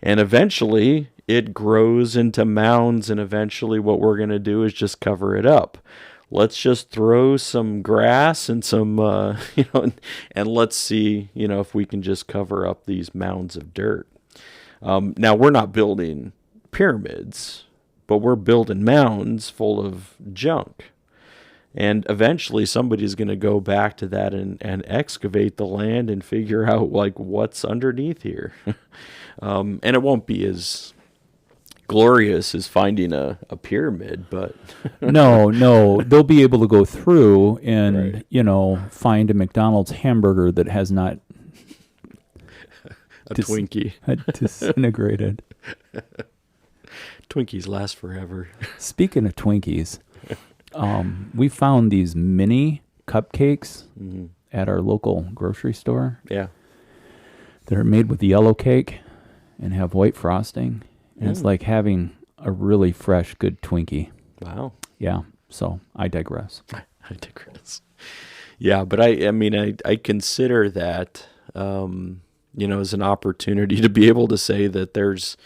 and eventually it grows into mounds, and eventually what we're going to do is just cover it up. Let's just throw some grass and some, and let's see, if we can just cover up these mounds of dirt. Now, we're not building pyramids, but we're building mounds full of junk. And eventually somebody's going to go back to that and excavate the land and figure out, like, what's underneath here. And it won't be as glorious as finding a pyramid, but No, they'll be able to go through and, Right. Find a McDonald's hamburger that has not a Twinkie. disintegrated. Twinkies last forever. Speaking of Twinkies, we found these mini cupcakes at our local grocery store. Yeah. They're made with yellow cake and have white frosting. And it's like having a really fresh, good Twinkie. Wow. Yeah. So I digress. I digress. Yeah, but I mean, I consider that, as an opportunity to be able to say that there's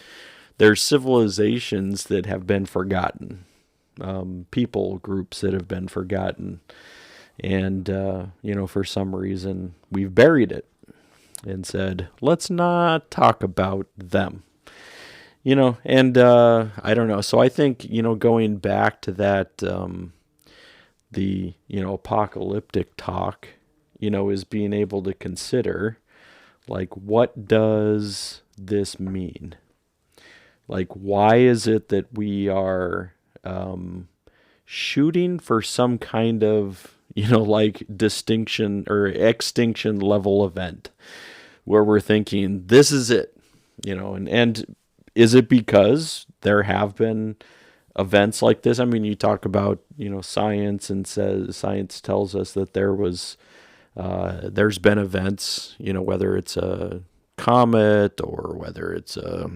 civilizations that have been forgotten, people groups that have been forgotten, and for some reason we've buried it and said, let's not talk about them. And I don't know. So I think, going back to that, the, apocalyptic talk, is being able to consider, like, what does this mean? Like, why is it that we are shooting for some kind of, like distinction or extinction level event where we're thinking, this is it, and is it because there have been events like this? I mean, you talk about, science, and science tells us that there's been events, whether it's a comet or whether it's a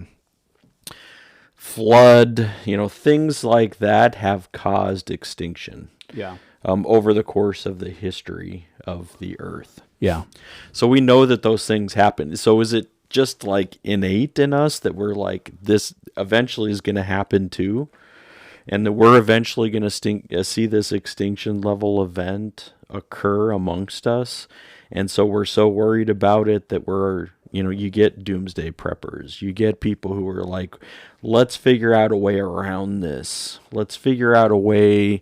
flood, things like that have caused extinction. Yeah. Over the course of the history of the earth. Yeah. So we know that those things happen. So is it just like innate in us that we're like, this eventually is going to happen too, and that we're eventually going to see this extinction level event occur amongst us, and so we're so worried about it that we're you get doomsday preppers. You get people who are like, let's figure out a way around this. Let's figure out a way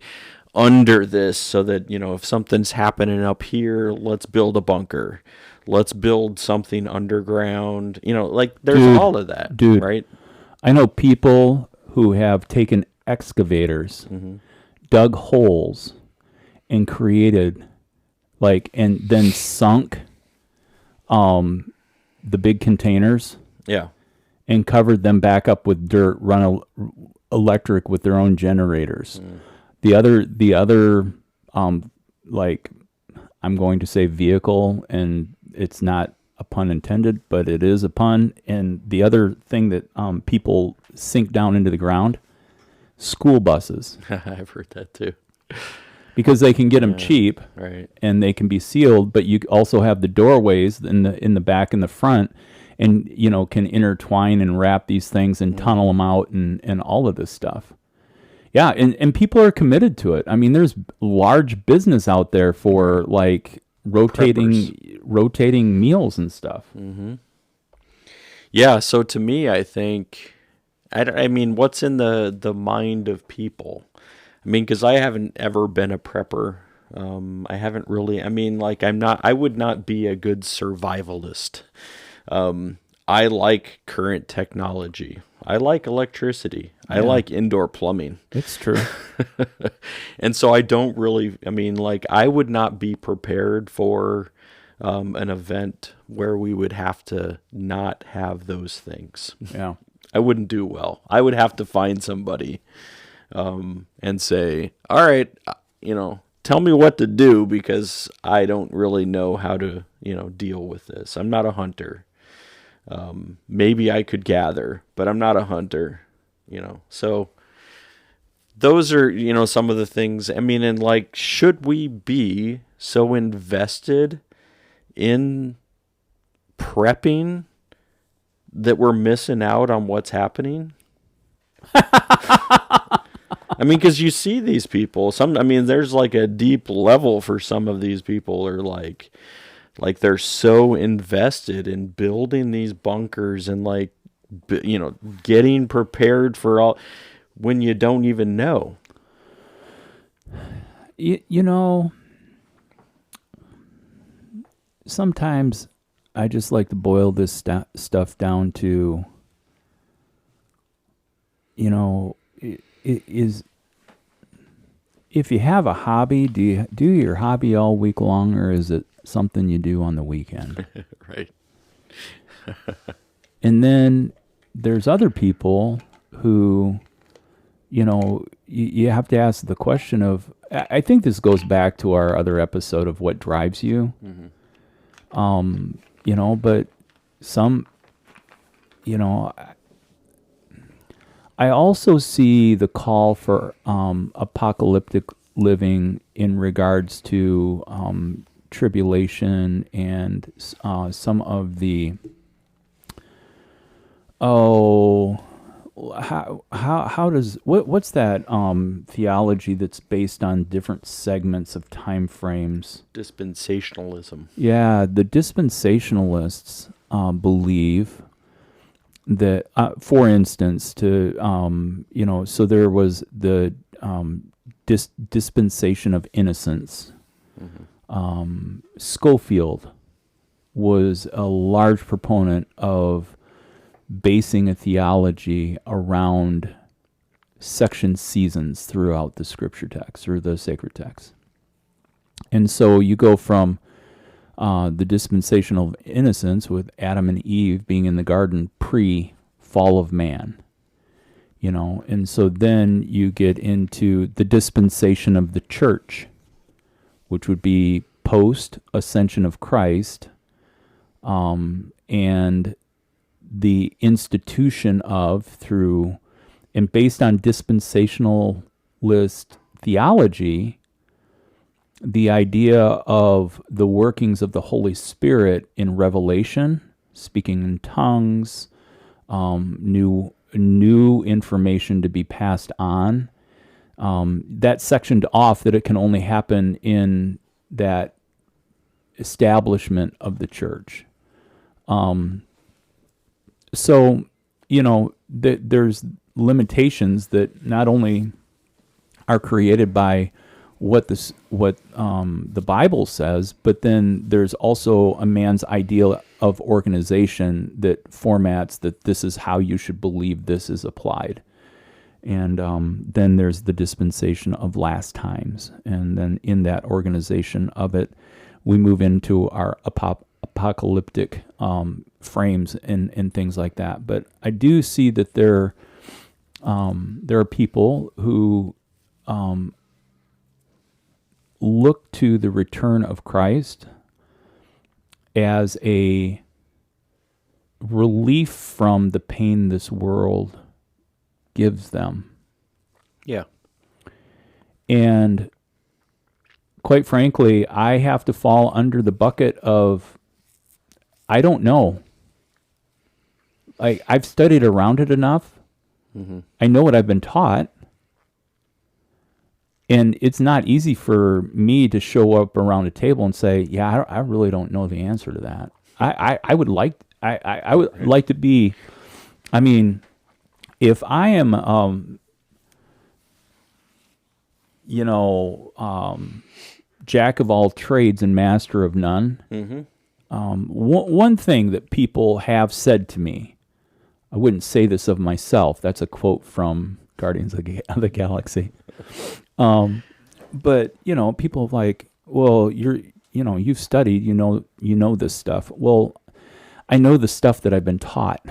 under this so that, if something's happening up here, let's build a bunker. Let's build something underground. Like there's all of that, dude, right? I know people who have taken excavators, dug holes, and created and then sunk the big containers Yeah. and covered them back up with dirt, run electric with their own generators. The other I'm going to say vehicle, and it's not a pun intended, but it is a pun. And the other thing that people sink down into the ground, school buses, I've heard that too. because they can get them cheap, Right. and they can be sealed. But you also have the doorways in the back and the front, and can intertwine and wrap these things and tunnel them out and all of this stuff. Yeah, and people are committed to it. I mean, there's large business out there for rotating meals and stuff. Yeah, so to me, I think, I mean, what's in the mind of people? I mean, because I haven't ever been a prepper. I haven't really, I mean, I would not be a good survivalist. I like current technology. I like electricity. I like indoor plumbing. It's true. And so I don't really, I mean, I would not be prepared for an event where we would have to not have those things. Yeah. I wouldn't do well. I would have to find somebody and say, all right, tell me what to do, because I don't really know how to, deal with this. I'm not a hunter. Maybe I could gather, but I'm not a hunter, so those are, some of the things. I mean, and should we be so invested in prepping that we're missing out on what's happening? I mean, because you see these people, there's a deep level for some of these people, are like they're so invested in building these bunkers and getting prepared for all, when you don't even know. Sometimes I just like to boil this stuff down to, is if you have a hobby, do you do your hobby all week long, or is it something you do on the weekend? Right. And then there's other people who, you have to ask the question of, I think this goes back to our other episode of what drives you. But some, I also see the call for apocalyptic living in regards to tribulation and some of the how does what's that theology that's based on different segments of time frames? Dispensationalism. Yeah, the dispensationalists believe that, for instance, so there was the dispensation of innocence. Schofield was a large proponent of basing a theology around section seasons throughout the scripture text or the sacred text. And so you go from the dispensation of innocence with Adam and Eve being in the garden pre-fall of man, and so then you get into the dispensation of the church, which would be post-ascension of Christ, and the institution of, and based on dispensationalist theology, the idea of the workings of the Holy Spirit in revelation, speaking in tongues, new information to be passed on, that's sectioned off, that it can only happen in that establishment of the church. So, there's limitations that not only are created by what the Bible says, but then there's also a man's ideal of organization that formats that this is how you should believe this is applied. And then there's the dispensation of last times. And then in that organization of it, we move into our apocalyptic frames and things like that. But I do see that there are people who look to the return of Christ as a relief from the pain this world gives them. Yeah. And quite frankly, I have to fall under the bucket of, I don't know. I've studied around it enough. Mm-hmm. I know what I've been taught. And it's not easy for me to show up around a table and say, yeah, I really don't know the answer to that. I would like to be, I mean, if I am, jack of all trades and master of none, one thing that people have said to me, I wouldn't say this of myself. That's a quote from Guardians of the Galaxy. But people are like, well, you've studied, you know this stuff. Well, I know the stuff that I've been taught,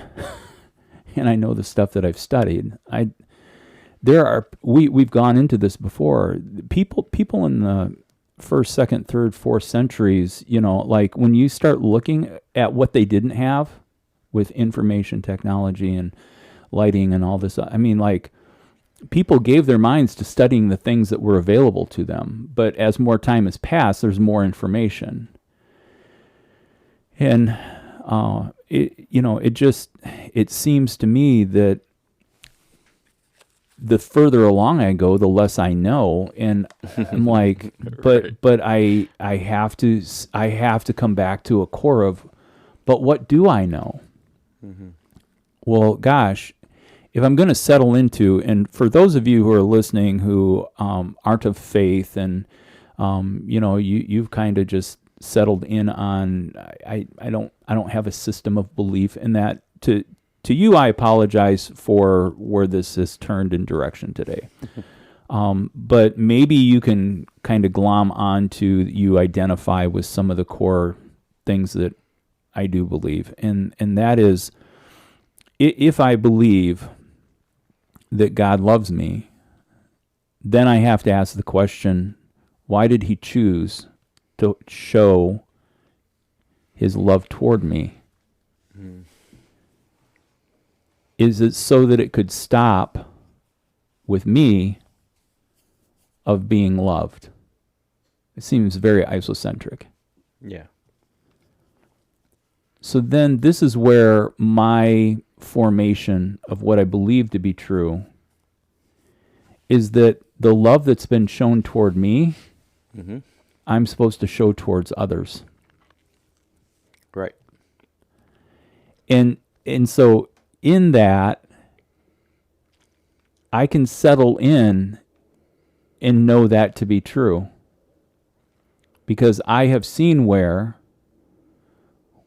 and I know the stuff that I've studied. We've gone into this before. People in the first, second, third, fourth centuries, like when you start looking at what they didn't have with information technology and lighting and all this, I mean, like, people gave their minds to studying the things that were available to them. But as more time has passed, there's more information. And, it seems to me that the further along I go, the less I know. And I'm like, but I have to come back to a core of, but what do I know? Mm-hmm. Well, gosh, if I'm going to settle into, and for those of you who are listening who aren't of faith, and you've kind of just settled in on, I don't have a system of belief in that. To you, I apologize for where this has turned in direction today. But maybe you can kind of glom onto, you identify with some of the core things that I do believe, and that is, if I believe that God loves me, then I have to ask the question, why did he choose to show his love toward me? Mm. Is it so that it could stop with me of being loved? It seems very isocentric. Yeah. So then this is where my formation of what I believe to be true is that the love that's been shown toward me, mm-hmm. I'm supposed to show towards others. Right. And so in that, I can settle in and know that to be true. Because I have seen where,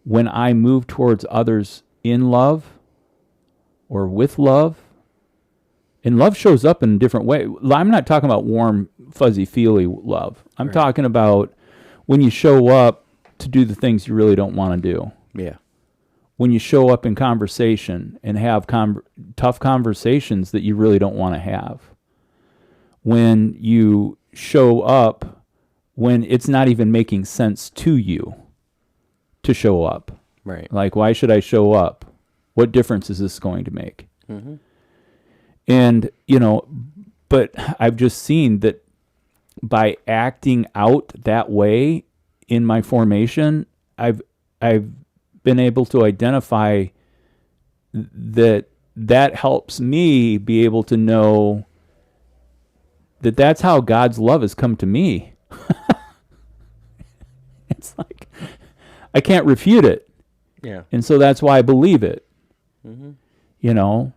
when I move towards others in love or with love, and love shows up in a different way. I'm not talking about warm, fuzzy, feely love. I'm talking about when you show up to do the things you really don't want to do. Yeah. When you show up in conversation and have tough conversations that you really don't want to have. When you show up when it's not even making sense to you to show up. Right. Like, why should I show up? What difference is this going to make? Mm-hmm. And, but I've just seen that by acting out that way in my formation, I've been able to identify that helps me be able to know that that's how God's love has come to me. It's like, I can't refute it. Yeah. And so that's why I believe it. Mm-hmm. You know,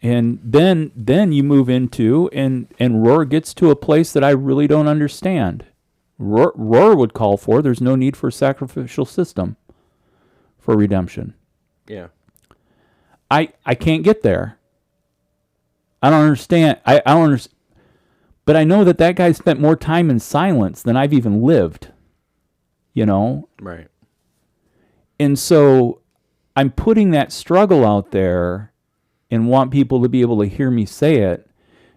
and then you move into and Rohr gets to a place that I really don't understand. Rohr would call for there's no need for a sacrificial system for redemption. Yeah. I can't get there. I don't understand. I don't understand. But I know that guy spent more time in silence than I've even lived. You know? Right. And so I'm putting that struggle out there and want people to be able to hear me say it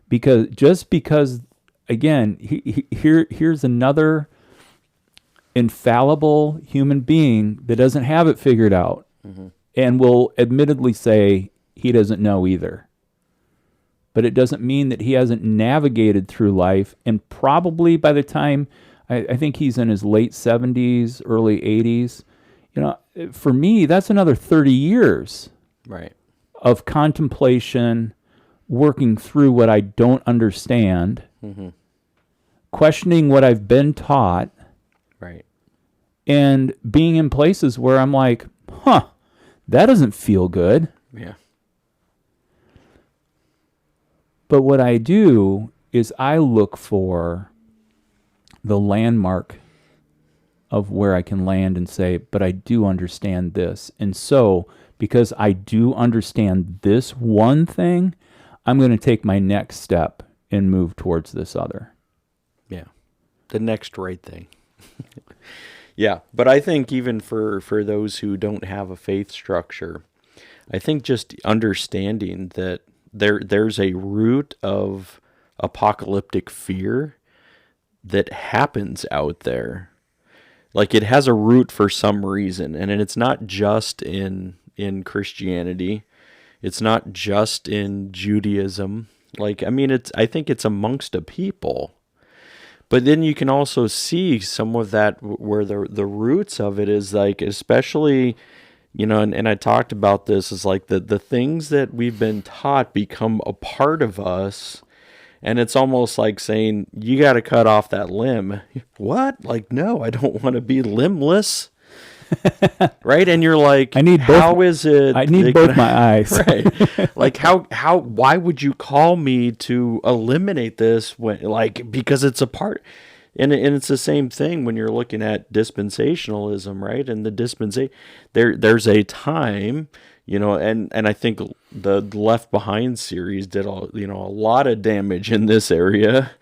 because again, here's another infallible human being that doesn't have it figured out and will admittedly say he doesn't know either. But it doesn't mean that he hasn't navigated through life, and probably by the time I think he's in his late 70s, early 80s, you know, for me, that's another 30 years Right. of contemplation, working through what I don't understand, questioning what I've been taught, Right. and being in places where I'm like, that doesn't feel good. Yeah. But what I do is I look for the landmark of where I can land and say, but I do understand this. And so, because I do understand this one thing, I'm going to take my next step and move towards this other. Yeah. The next right thing. Yeah. But I think even for those who don't have a faith structure, I think just understanding that there's a root of apocalyptic fear that happens out there. Like it has a root for some reason, and it's not just in Christianity. It's not just in Judaism. Like, I mean, I think it's amongst a people. But then you can also see some of that where the roots of it is like, especially, you know, and I talked about this, is like the things that we've been taught become a part of us. And it's almost like saying, you got to cut off that limb. What? Like, no, I don't want to be limbless. Right? And you're like, I need how both, is it? I need both my eyes. Right. Like, why would you call me to eliminate this when, like, because it's a part, and it's the same thing when you're looking at dispensationalism, right? And the there's a time, you know, and I think the Left Behind series did a lot of damage in this area.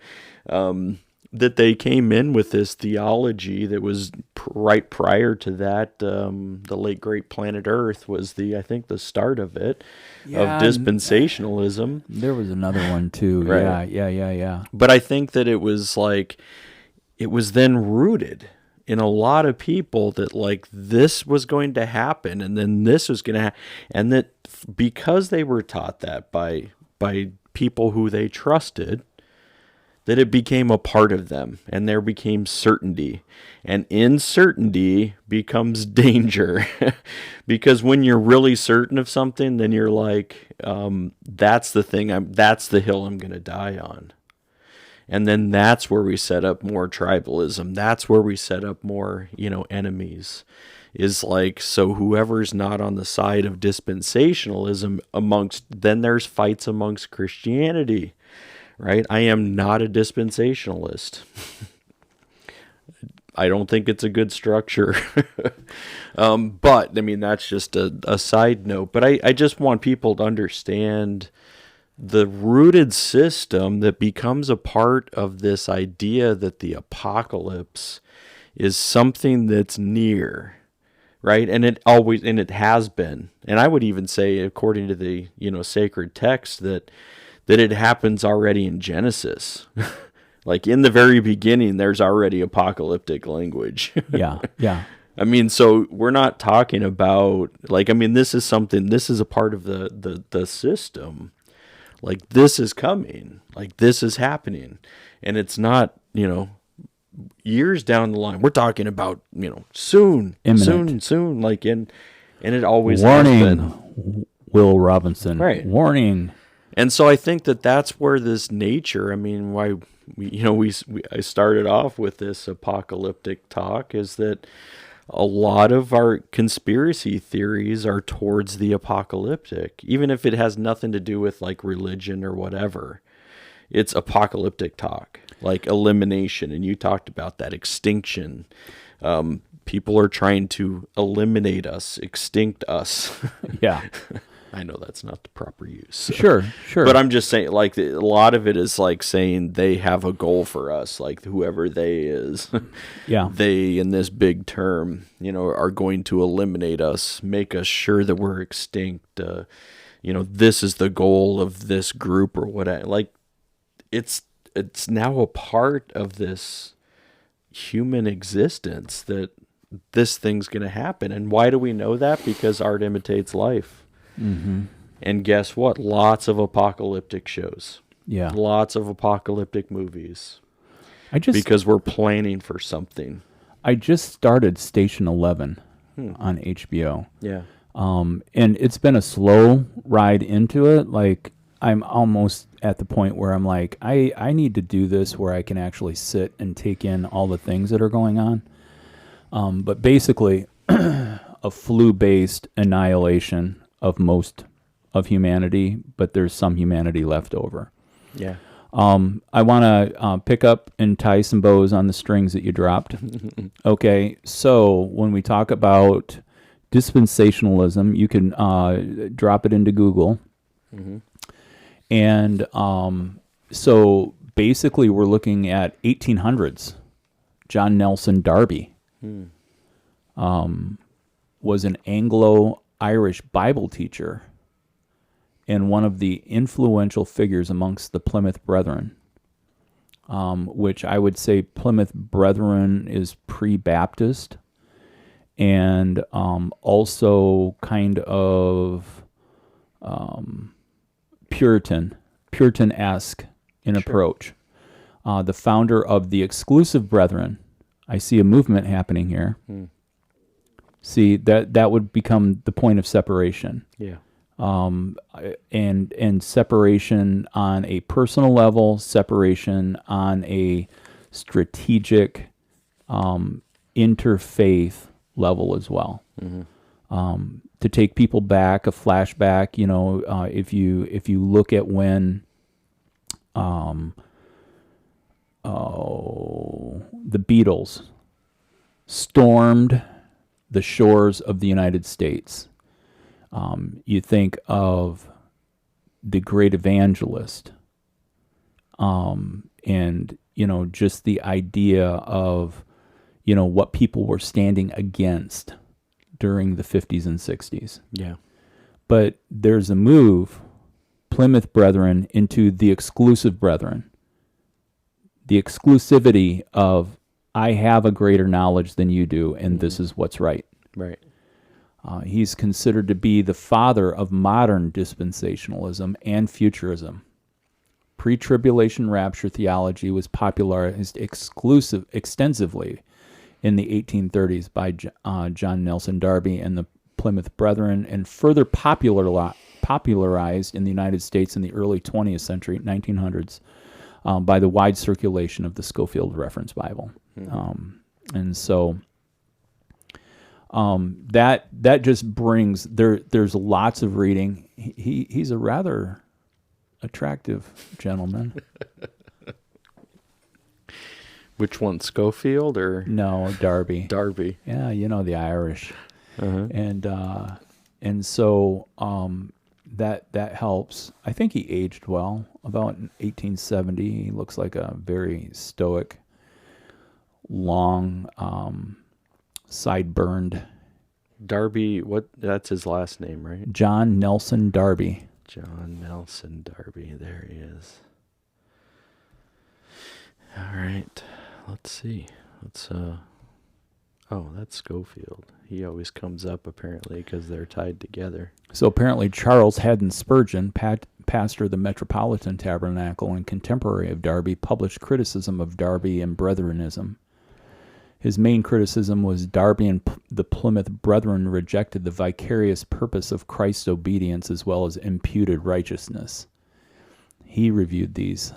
That they came in with this theology that was right prior to that. The late great Planet Earth was I think the start of it, of dispensationalism. There was another one too. Right. Yeah. But I think that it was then rooted in a lot of people that like this was going to happen, and then this was going to happen, and that because they were taught that by people who they trusted, that it became a part of them, and there became certainty. And uncertainty becomes danger. Because when you're really certain of something, then you're like, that's the hill I'm going to die on. And then that's where we set up more tribalism. That's where we set up more, enemies. Is like, so whoever's not on the side of dispensationalism then there's fights amongst Christianity. Right? I am not a dispensationalist. I don't think it's a good structure. But, I mean, that's just a side note. But I just want people to understand the rooted system that becomes a part of this idea that the apocalypse is something that's near. Right? And it has been. And I would even say, according to the, sacred text, that it happens already in Genesis. Like in the very beginning, there's already apocalyptic language. Yeah. I mean, so we're not talking about, like, I mean, this is a part of the system. Like, this is coming. Like, this is happening. And it's not, years down the line. We're talking about, soon. Imminent. Soon. Like, and it always Warning, has been. Will Robinson. Right. Warning. And so I think that's where this nature, I mean, why I started off with this apocalyptic talk, is that a lot of our conspiracy theories are towards the apocalyptic, even if it has nothing to do with like religion or whatever. It's apocalyptic talk, like elimination. And you talked about that extinction. People are trying to eliminate us, extinct us. Yeah. I know that's not the proper use. So. Sure. But I'm just saying, like, a lot of it is like saying they have a goal for us, like whoever they is. Yeah. They, in this big term, are going to eliminate us, make us sure that we're extinct. This is the goal of this group or whatever. Like, it's now a part of this human existence that this thing's going to happen. And why do we know that? Because art imitates life. Mm-hmm. And guess what? Lots of apocalyptic shows. Yeah. Lots of apocalyptic movies. Because we're planning for something. I just started Station 11 on HBO. Yeah. And it's been a slow ride into it. Like, I'm almost at the point where I'm like, I need to do this where I can actually sit and take in all the things that are going on. But basically, a flu-based annihilation of most of humanity, but there's some humanity left over. Yeah. I want to pick up and tie some bows on the strings that you dropped. Okay, so when we talk about dispensationalism, you can drop it into Google. Mm-hmm. And so basically we're looking at 1800s. John Nelson Darby was an Anglo-Irish Bible teacher and one of the influential figures amongst the Plymouth Brethren, which I would say Plymouth Brethren is pre-Baptist and also kind of Puritan-esque in approach. The founder of the Exclusive Brethren. I see a movement happening here. See, that would become the point of separation. Yeah. And separation on a personal level, separation on a strategic interfaith level as well. Mm-hmm. To take people back, a flashback, if you look at when the Beatles stormed the shores of the United States. You think of the great evangelist, and just the idea of what people were standing against during the 50s and 60s. Yeah. But there's a move, Plymouth Brethren into the Exclusive Brethren. The exclusivity of, I have a greater knowledge than you do, and this is what's right. Right. He's considered to be the father of modern dispensationalism and futurism. Pre-tribulation rapture theology was popularized extensively in the 1830s by John Nelson Darby and the Plymouth Brethren, and further popularized in the United States in the early 20th century, 1900s, by the wide circulation of the Scofield Reference Bible. And so that just brings, there's lots of reading. He's a rather attractive gentleman. Which one, Schofield or? No, Darby. Darby. Yeah, the Irish. Uh-huh. And so that helps. I think he aged well. About 1870, he looks like a very stoic, long, sideburned. Darby, that's his last name, right? John Nelson Darby. John Nelson Darby, there he is. All right, let's see. That's Schofield. He always comes up apparently because they're tied together. So apparently Charles Haddon Spurgeon, pastor of the Metropolitan Tabernacle and contemporary of Darby, published criticism of Darby and Brethrenism. His main criticism was Darby and the Plymouth Brethren rejected the vicarious purpose of Christ's obedience as well as imputed righteousness. He reviewed these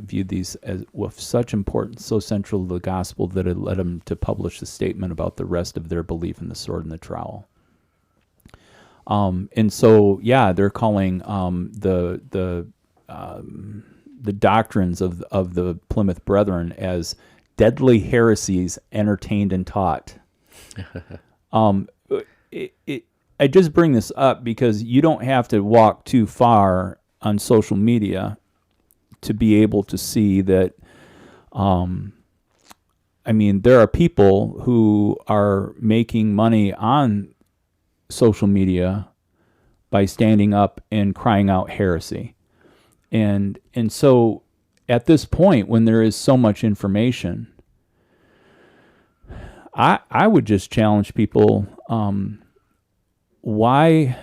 viewed these as with such importance, so central to the gospel, that it led them to publish a statement about the rest of their belief in the sword and the trowel. And so, yeah, they're calling the doctrines of the Plymouth Brethren as deadly heresies entertained and taught. I just bring this up because you don't have to walk too far on social media to be able to see that. I mean, there are people who are making money on social media by standing up and crying out heresy. And so at this point, when there is so much information, I would just challenge people, why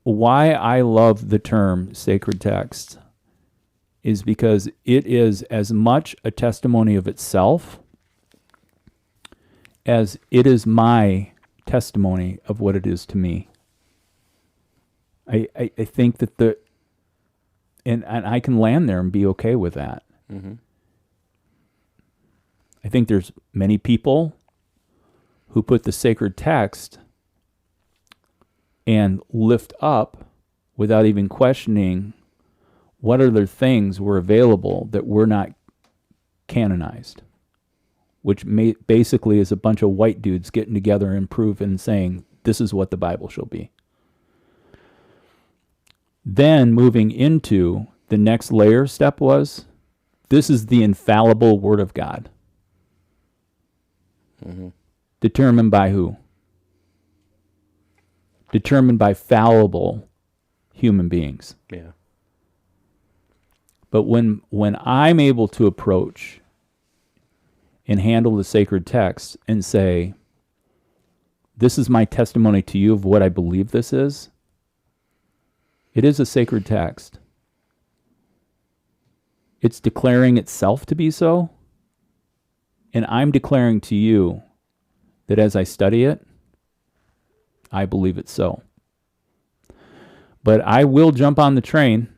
I love the term sacred text is because it is as much a testimony of itself as it is my testimony of what it is to me. I think that and I can land there and be okay with that. Mm-hmm. I think there's many people who put the sacred text and lift up without even questioning what other things were available that were not canonized, which basically is a bunch of white dudes getting together and proving, saying, this is what the Bible shall be. Then moving into the next layer step was, this is the infallible Word of God. Mm-hmm. Determined by who? Determined by fallible human beings. Yeah. But when I'm able to approach and handle the sacred text and say, this is my testimony to you of what I believe this is, it is a sacred text. It's declaring itself to be so. And I'm declaring to you that as I study it, I believe it's so. But I will jump on the train.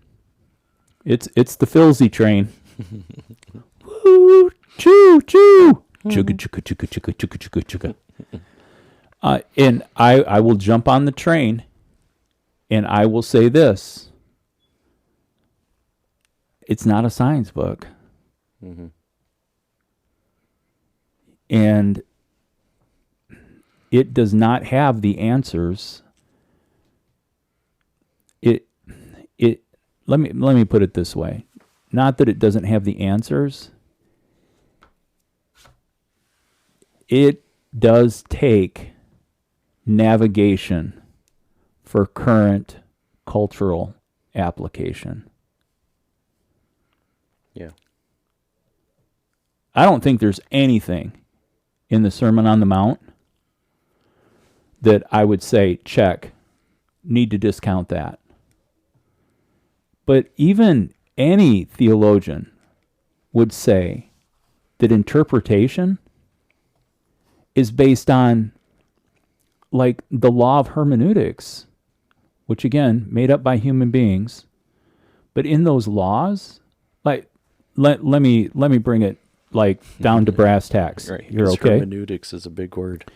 It's the Filsy train. Woo, choo, choo. Chugga, chugga, chugga, chugga, chugga, chugga, chugga. And I will jump on the train, and I will say this. It's not a science book. Mm-hmm. And it does not have the answers. Let me put it this way. Not that it doesn't have the answers. It does take navigation for current cultural application. Yeah. I don't think there's anything in the Sermon on the Mount that I would say, check, need to discount that. But even any theologian would say that interpretation is based on, like, the law of hermeneutics, which again, made up by human beings. But in those laws, like, let me bring it like down to brass tacks. Right. You're okay? Hermeneutics is a big word.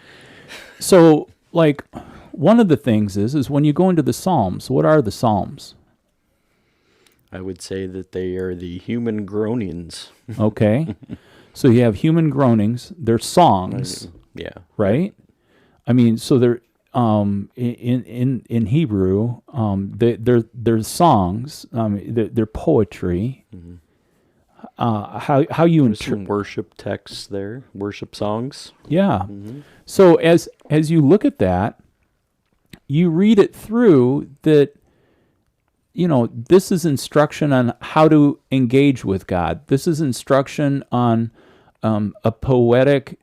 So, like, one of the things is when you go into the Psalms, what are the Psalms? I would say that they are the human groanings. Okay. So you have human groanings. They're songs. Yeah. Right? I mean, so they're in Hebrew, they're songs. They're poetry. Mm-hmm. How you some worship texts there, worship songs. Yeah. Mm-hmm. So as you look at that, you read it through that. You know, this is instruction on how to engage with God. This is instruction on a poetic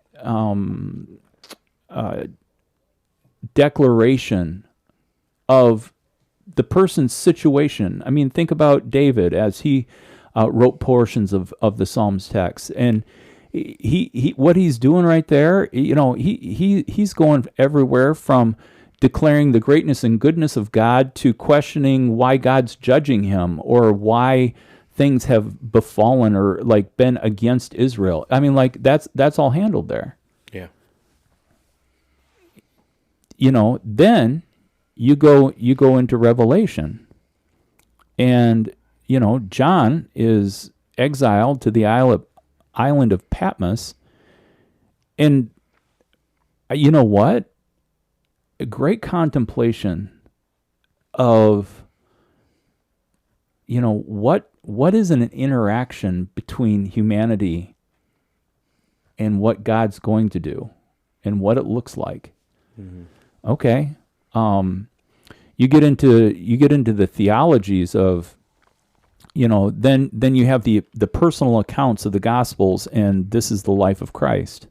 declaration of the person's situation. I mean, think about David as he wrote portions of the Psalms text, and he what he's doing right there. You know, he's going everywhere from declaring the greatness and goodness of God to questioning why God's judging him or why things have befallen or like been against Israel. I mean, like that's all handled there. Yeah. Then you go into Revelation, and John is exiled to the island of Patmos, and you know what? A great contemplation of what is an interaction between humanity and what God's going to do and what it looks like. Mm-hmm. Okay. You get into the theologies of then you have the personal accounts of the Gospels, and this is the life of Christ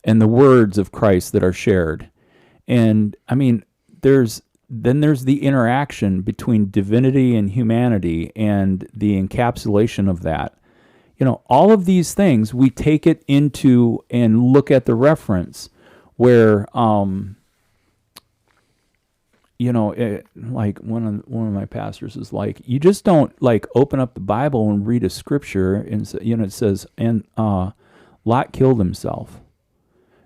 and the words of Christ that are shared. And I mean, there's the interaction between divinity and humanity and the encapsulation of that. All of these things, we take it into and look at the reference where, like one of my pastors is like, you just don't like open up the Bible and read a scripture and it says, and Lot killed himself.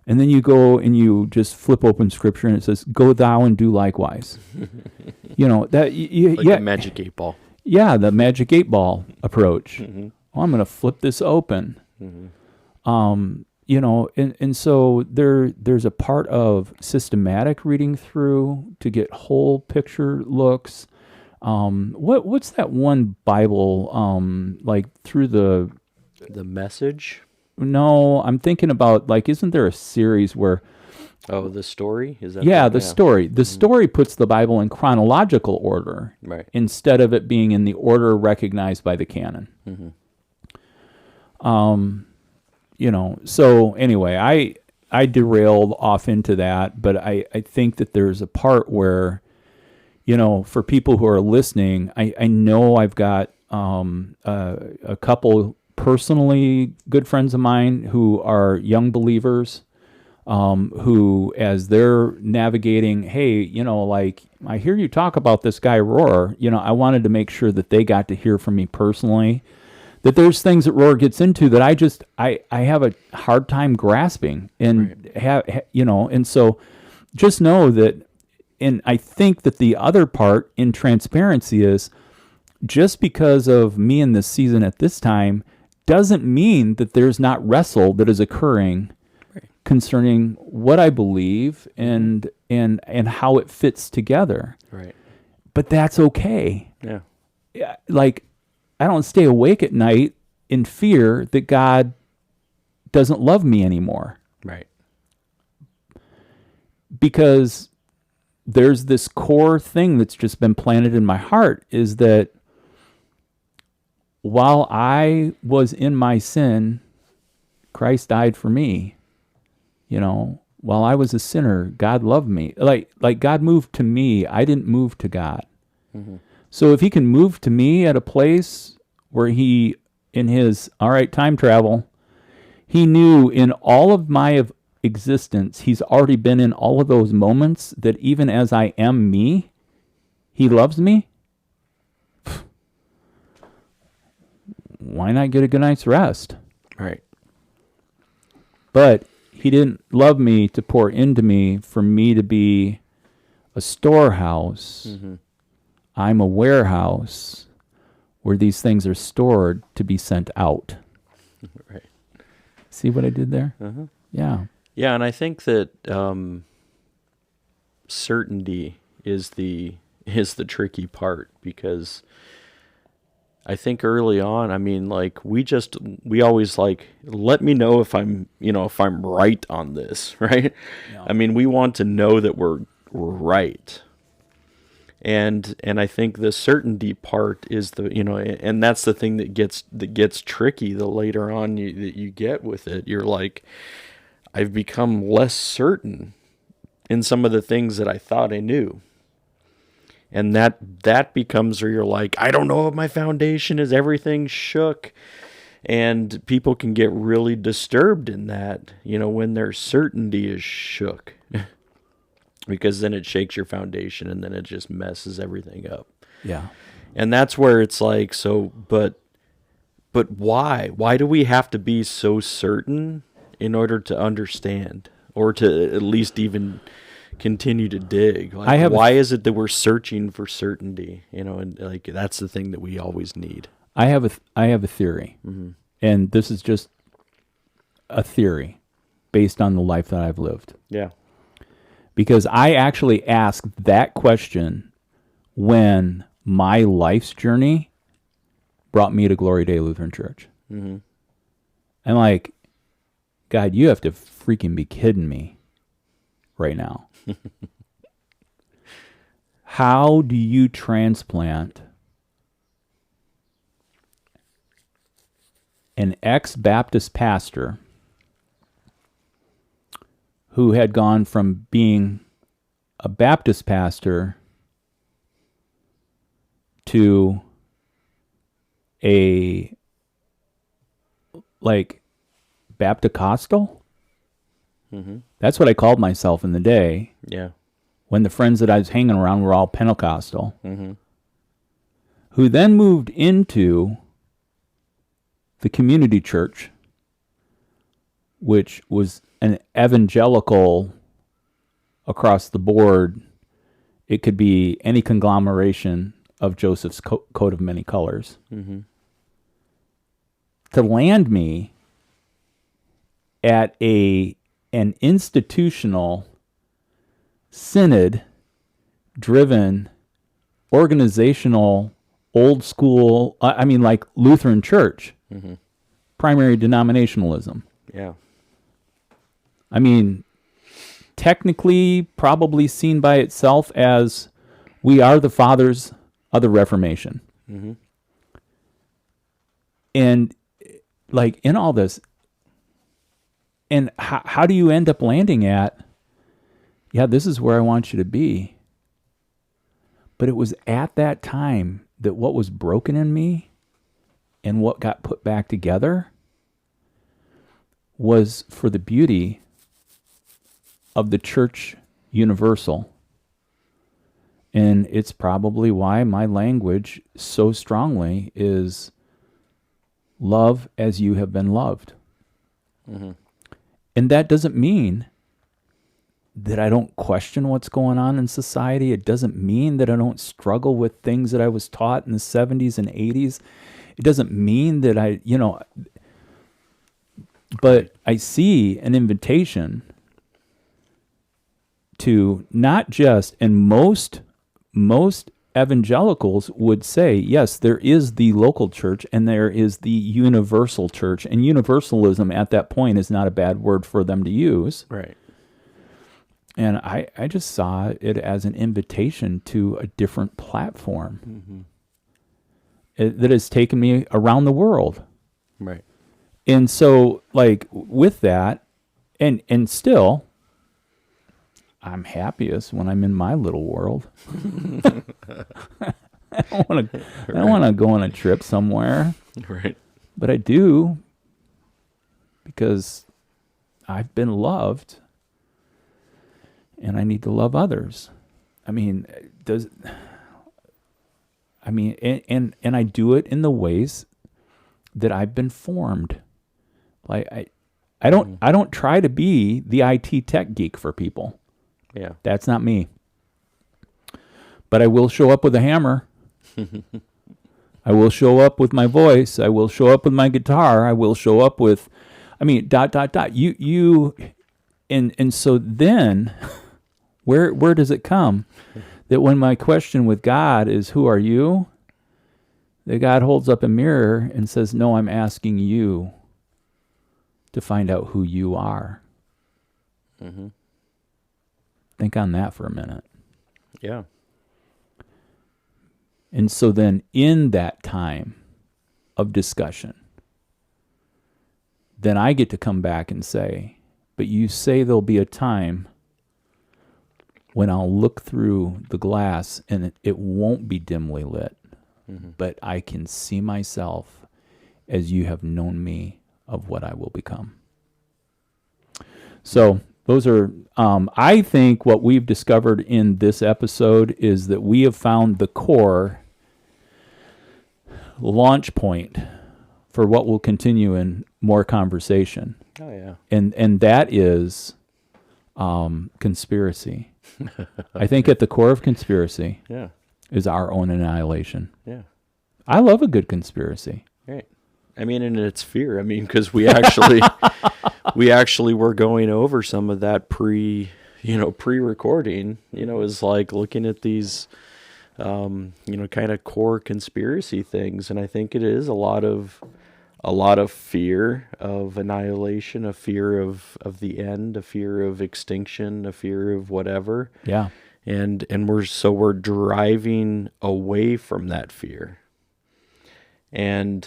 And then you go and you just flip open scripture and it says, "Go thou and do likewise." That like a magic 8-ball. Yeah, the magic 8-ball approach. Mm-hmm. Oh, I'm going to flip this open. Mm-hmm. And so there's a part of systematic reading through to get whole picture looks. What's that one Bible like through the Message? No, I'm thinking about like, isn't there a series where? Oh, the story? Is that? Yeah, the story. The story puts the Bible in chronological order, right? Instead of it being in the order recognized by the canon. Mm-hmm. So anyway, I derailed off into that, but I think that there's a part where, for people who are listening, I know I've got a couple personally good friends of mine who are young believers, who, as they're navigating, hey, like, I hear you talk about this guy Rohr, I wanted to make sure that they got to hear from me personally, that there's things that Rohr gets into that I have a hard time grasping, and and so just know that, and I think that the other part in transparency is, just because of me in this season at this time doesn't mean that there's not wrestle that is occurring concerning what I believe and how it fits together. Right. But that's okay. Yeah. Like, I don't stay awake at night in fear that God doesn't love me anymore. Right. Because there's this core thing that's just been planted in my heart, is that while I was in my sin, Christ died for me. While I was a sinner, God loved me. Like God moved to me. I didn't move to God. Mm-hmm. So if he can move to me at a place where he, in his, all right, time travel, he knew in all of my existence, he's already been in all of those moments, that even as I am me, he loves me. Why not get a good night's rest? Right. But he didn't love me to pour into me for me to be a storehouse. Mm-hmm. I'm a warehouse where these things are stored to be sent out. Right. See what I did there? Uh-huh. Yeah. Yeah, and I think that certainty is the tricky part, because I think early on, I mean, like, we always like, let me know if I'm right on this, right? Yeah. I mean, we want to know that we're right. And I think the certainty part is and that's the thing that gets tricky the later on that you get with it. You're like, I've become less certain in some of the things that I thought I knew. And that becomes where you're like, I don't know if my foundation is, everything shook. And people can get really disturbed in that, when their certainty is shook. Because then it shakes your foundation, and then it just messes everything up. Yeah. And that's where it's like, but But why? Why do we have to be so certain in order to understand, or to at least even continue to dig? I Like, have why is it that we're searching for certainty? And like that's the thing that we always need. I have a theory, and this is just a theory based on the life that I've lived. Yeah. Because I actually asked that question when my life's journey brought me to Glory Day Lutheran Church. Mm-hmm. I'm like, God, you have to freaking be kidding me right now. How do you transplant an ex-Baptist pastor who had gone from being a Baptist pastor to a like Baptist-costal? Mm-hmm. That's what I called myself in the day Yeah. when the friends that I was hanging around were all Pentecostal, Mm-hmm. who then moved into the community church, which was an evangelical across the board. It could be any conglomeration of Joseph's coat of many colors. Mm-hmm. To land me at an institutional, synod driven, organizational, old school, like Lutheran church, Mm-hmm. primary denominationalism. Yeah. I mean, technically, probably seen by itself as we are the fathers of the Reformation. Mm-hmm. And like in all this, and how do you end up landing at, yeah, this is where I want you to be. But it was at that time that what was broken in me and what got put back together was for the beauty of the church universal. And it's probably why my language so strongly is love as you have been loved. Mm-hmm. And that doesn't mean that I don't question what's going on in society. It doesn't mean that I don't struggle with things that I was taught in the 70s and 80s. It doesn't mean that but I see an invitation to not just, and most evangelicals would say, yes, there is the local church and there is the universal church. And universalism at that point is not a bad word for them to use. Right. And I just saw it as an invitation to a different platform. Mm-hmm. That has taken me around the world. Right. And so, like, with that, and still, I'm happiest when I'm in my little world. I don't want to go on a trip somewhere. Right. But I do because I've been loved and I need to love others. I mean, and I do it in the ways that I've been formed. Like I don't try to be the IT tech geek for people. Yeah. That's not me. But I will show up with a hammer. I will show up with my voice. I will show up with my guitar. I will show up with, You and so then where does it come? That when my question with God is, who are you? That God holds up a mirror and says, no, I'm asking you to find out who you are. Mm-hmm. Think on that for a minute. Yeah. And so then in that time of discussion, then I get to come back and say, but you say there'll be a time when I'll look through the glass and it won't be dimly lit, but I can see myself as you have known me of what I will become. So those are, I think what we've discovered in this episode is that we have found the core launch point for what will continue in more conversation. Oh yeah. And that is conspiracy. I think at the core of conspiracy Yeah. is our own annihilation. Yeah. I love a good conspiracy. Right. I mean, and it's fear. I mean, because we actually were going over some of that pre-recording. Is like looking at these, kind of core conspiracy things, and I think it is a lot of fear of annihilation, a fear of the end, a fear of extinction, a fear of whatever. Yeah. And we're driving away from that fear. And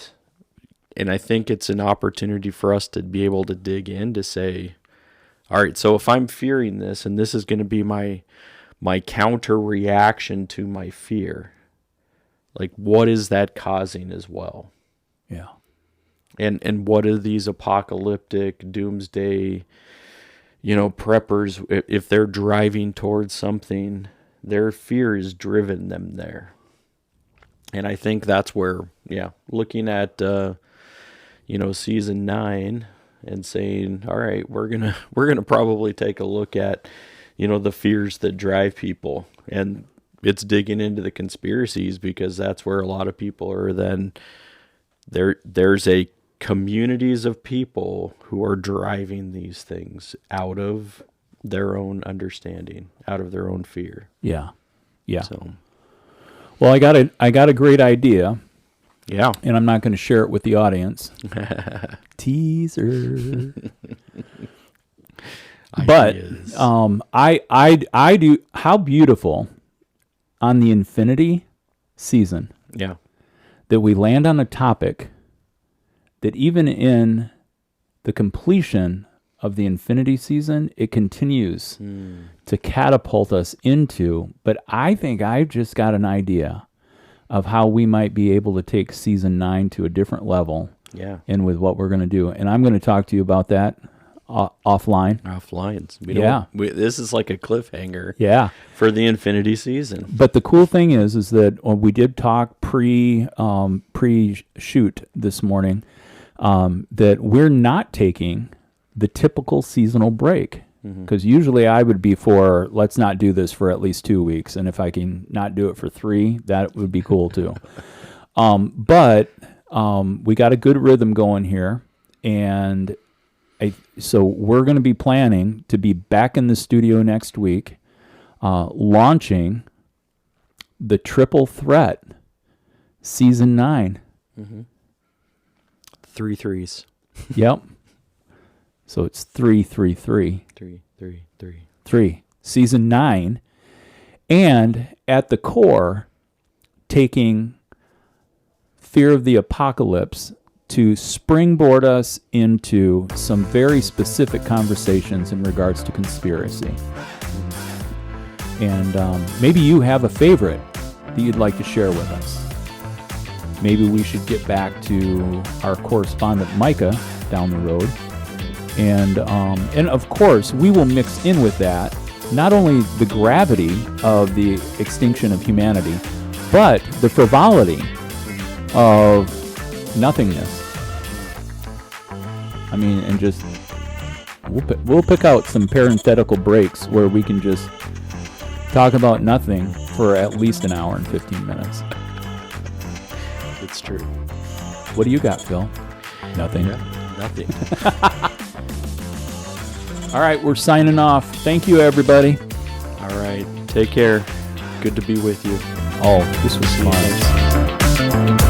I think it's an opportunity for us to be able to dig in to say, all right, so if I'm fearing this and this is going to be my counter reaction to my fear, like what is that causing as well? Yeah. And what are these apocalyptic doomsday, preppers, if they're driving towards something, their fear has driven them there. And I think that's where, looking at, season 9 and saying, all right, we're gonna probably take a look at, the fears that drive people, and it's digging into the conspiracies, because that's where a lot of people are. Then there's a communities of people who are driving these things out of their own understanding, out of their own fear. Yeah. Yeah. So. Well, I got a great idea. Yeah. And I'm not going to share it with the audience. Teaser. But I do. How beautiful on the Infinity season. Yeah. That we land on a topic that even in the completion of the Infinity season, it continues to catapult us into. But I think I've just got an idea of how we might be able to take season 9 to a different level. Yeah. And with what we're going to do. And I'm going to talk to you about that offline. This is like a cliffhanger. Yeah. For the Infinity season. But the cool thing is that we did talk pre-shoot this morning, that we're not taking the typical seasonal break. Because usually I would be for, let's not do this for at least 2 weeks. And if I can not do it for 3, that would be cool too. But we got a good rhythm going here. And so we're going to be planning to be back in the studio next week, launching the Triple Threat Season 9. 3 threes. Yep. So it's 333. 3. Season 9. And at the core, taking fear of the apocalypse to springboard us into some very specific conversations in regards to conspiracy. And maybe you have a favorite that you'd like to share with us. Maybe we should get back to our correspondent Micah down the road. And of course, we will mix in with that not only the gravity of the extinction of humanity, but the frivolity of nothingness. I mean, and just we'll pick out some parenthetical breaks where we can just talk about nothing for at least an hour and 15 minutes. It's true. What do you got, Phil? Nothing. Yeah, nothing. All right, we're signing off. Thank you, everybody. All right, take care. Good to be with you. Oh, this was fun.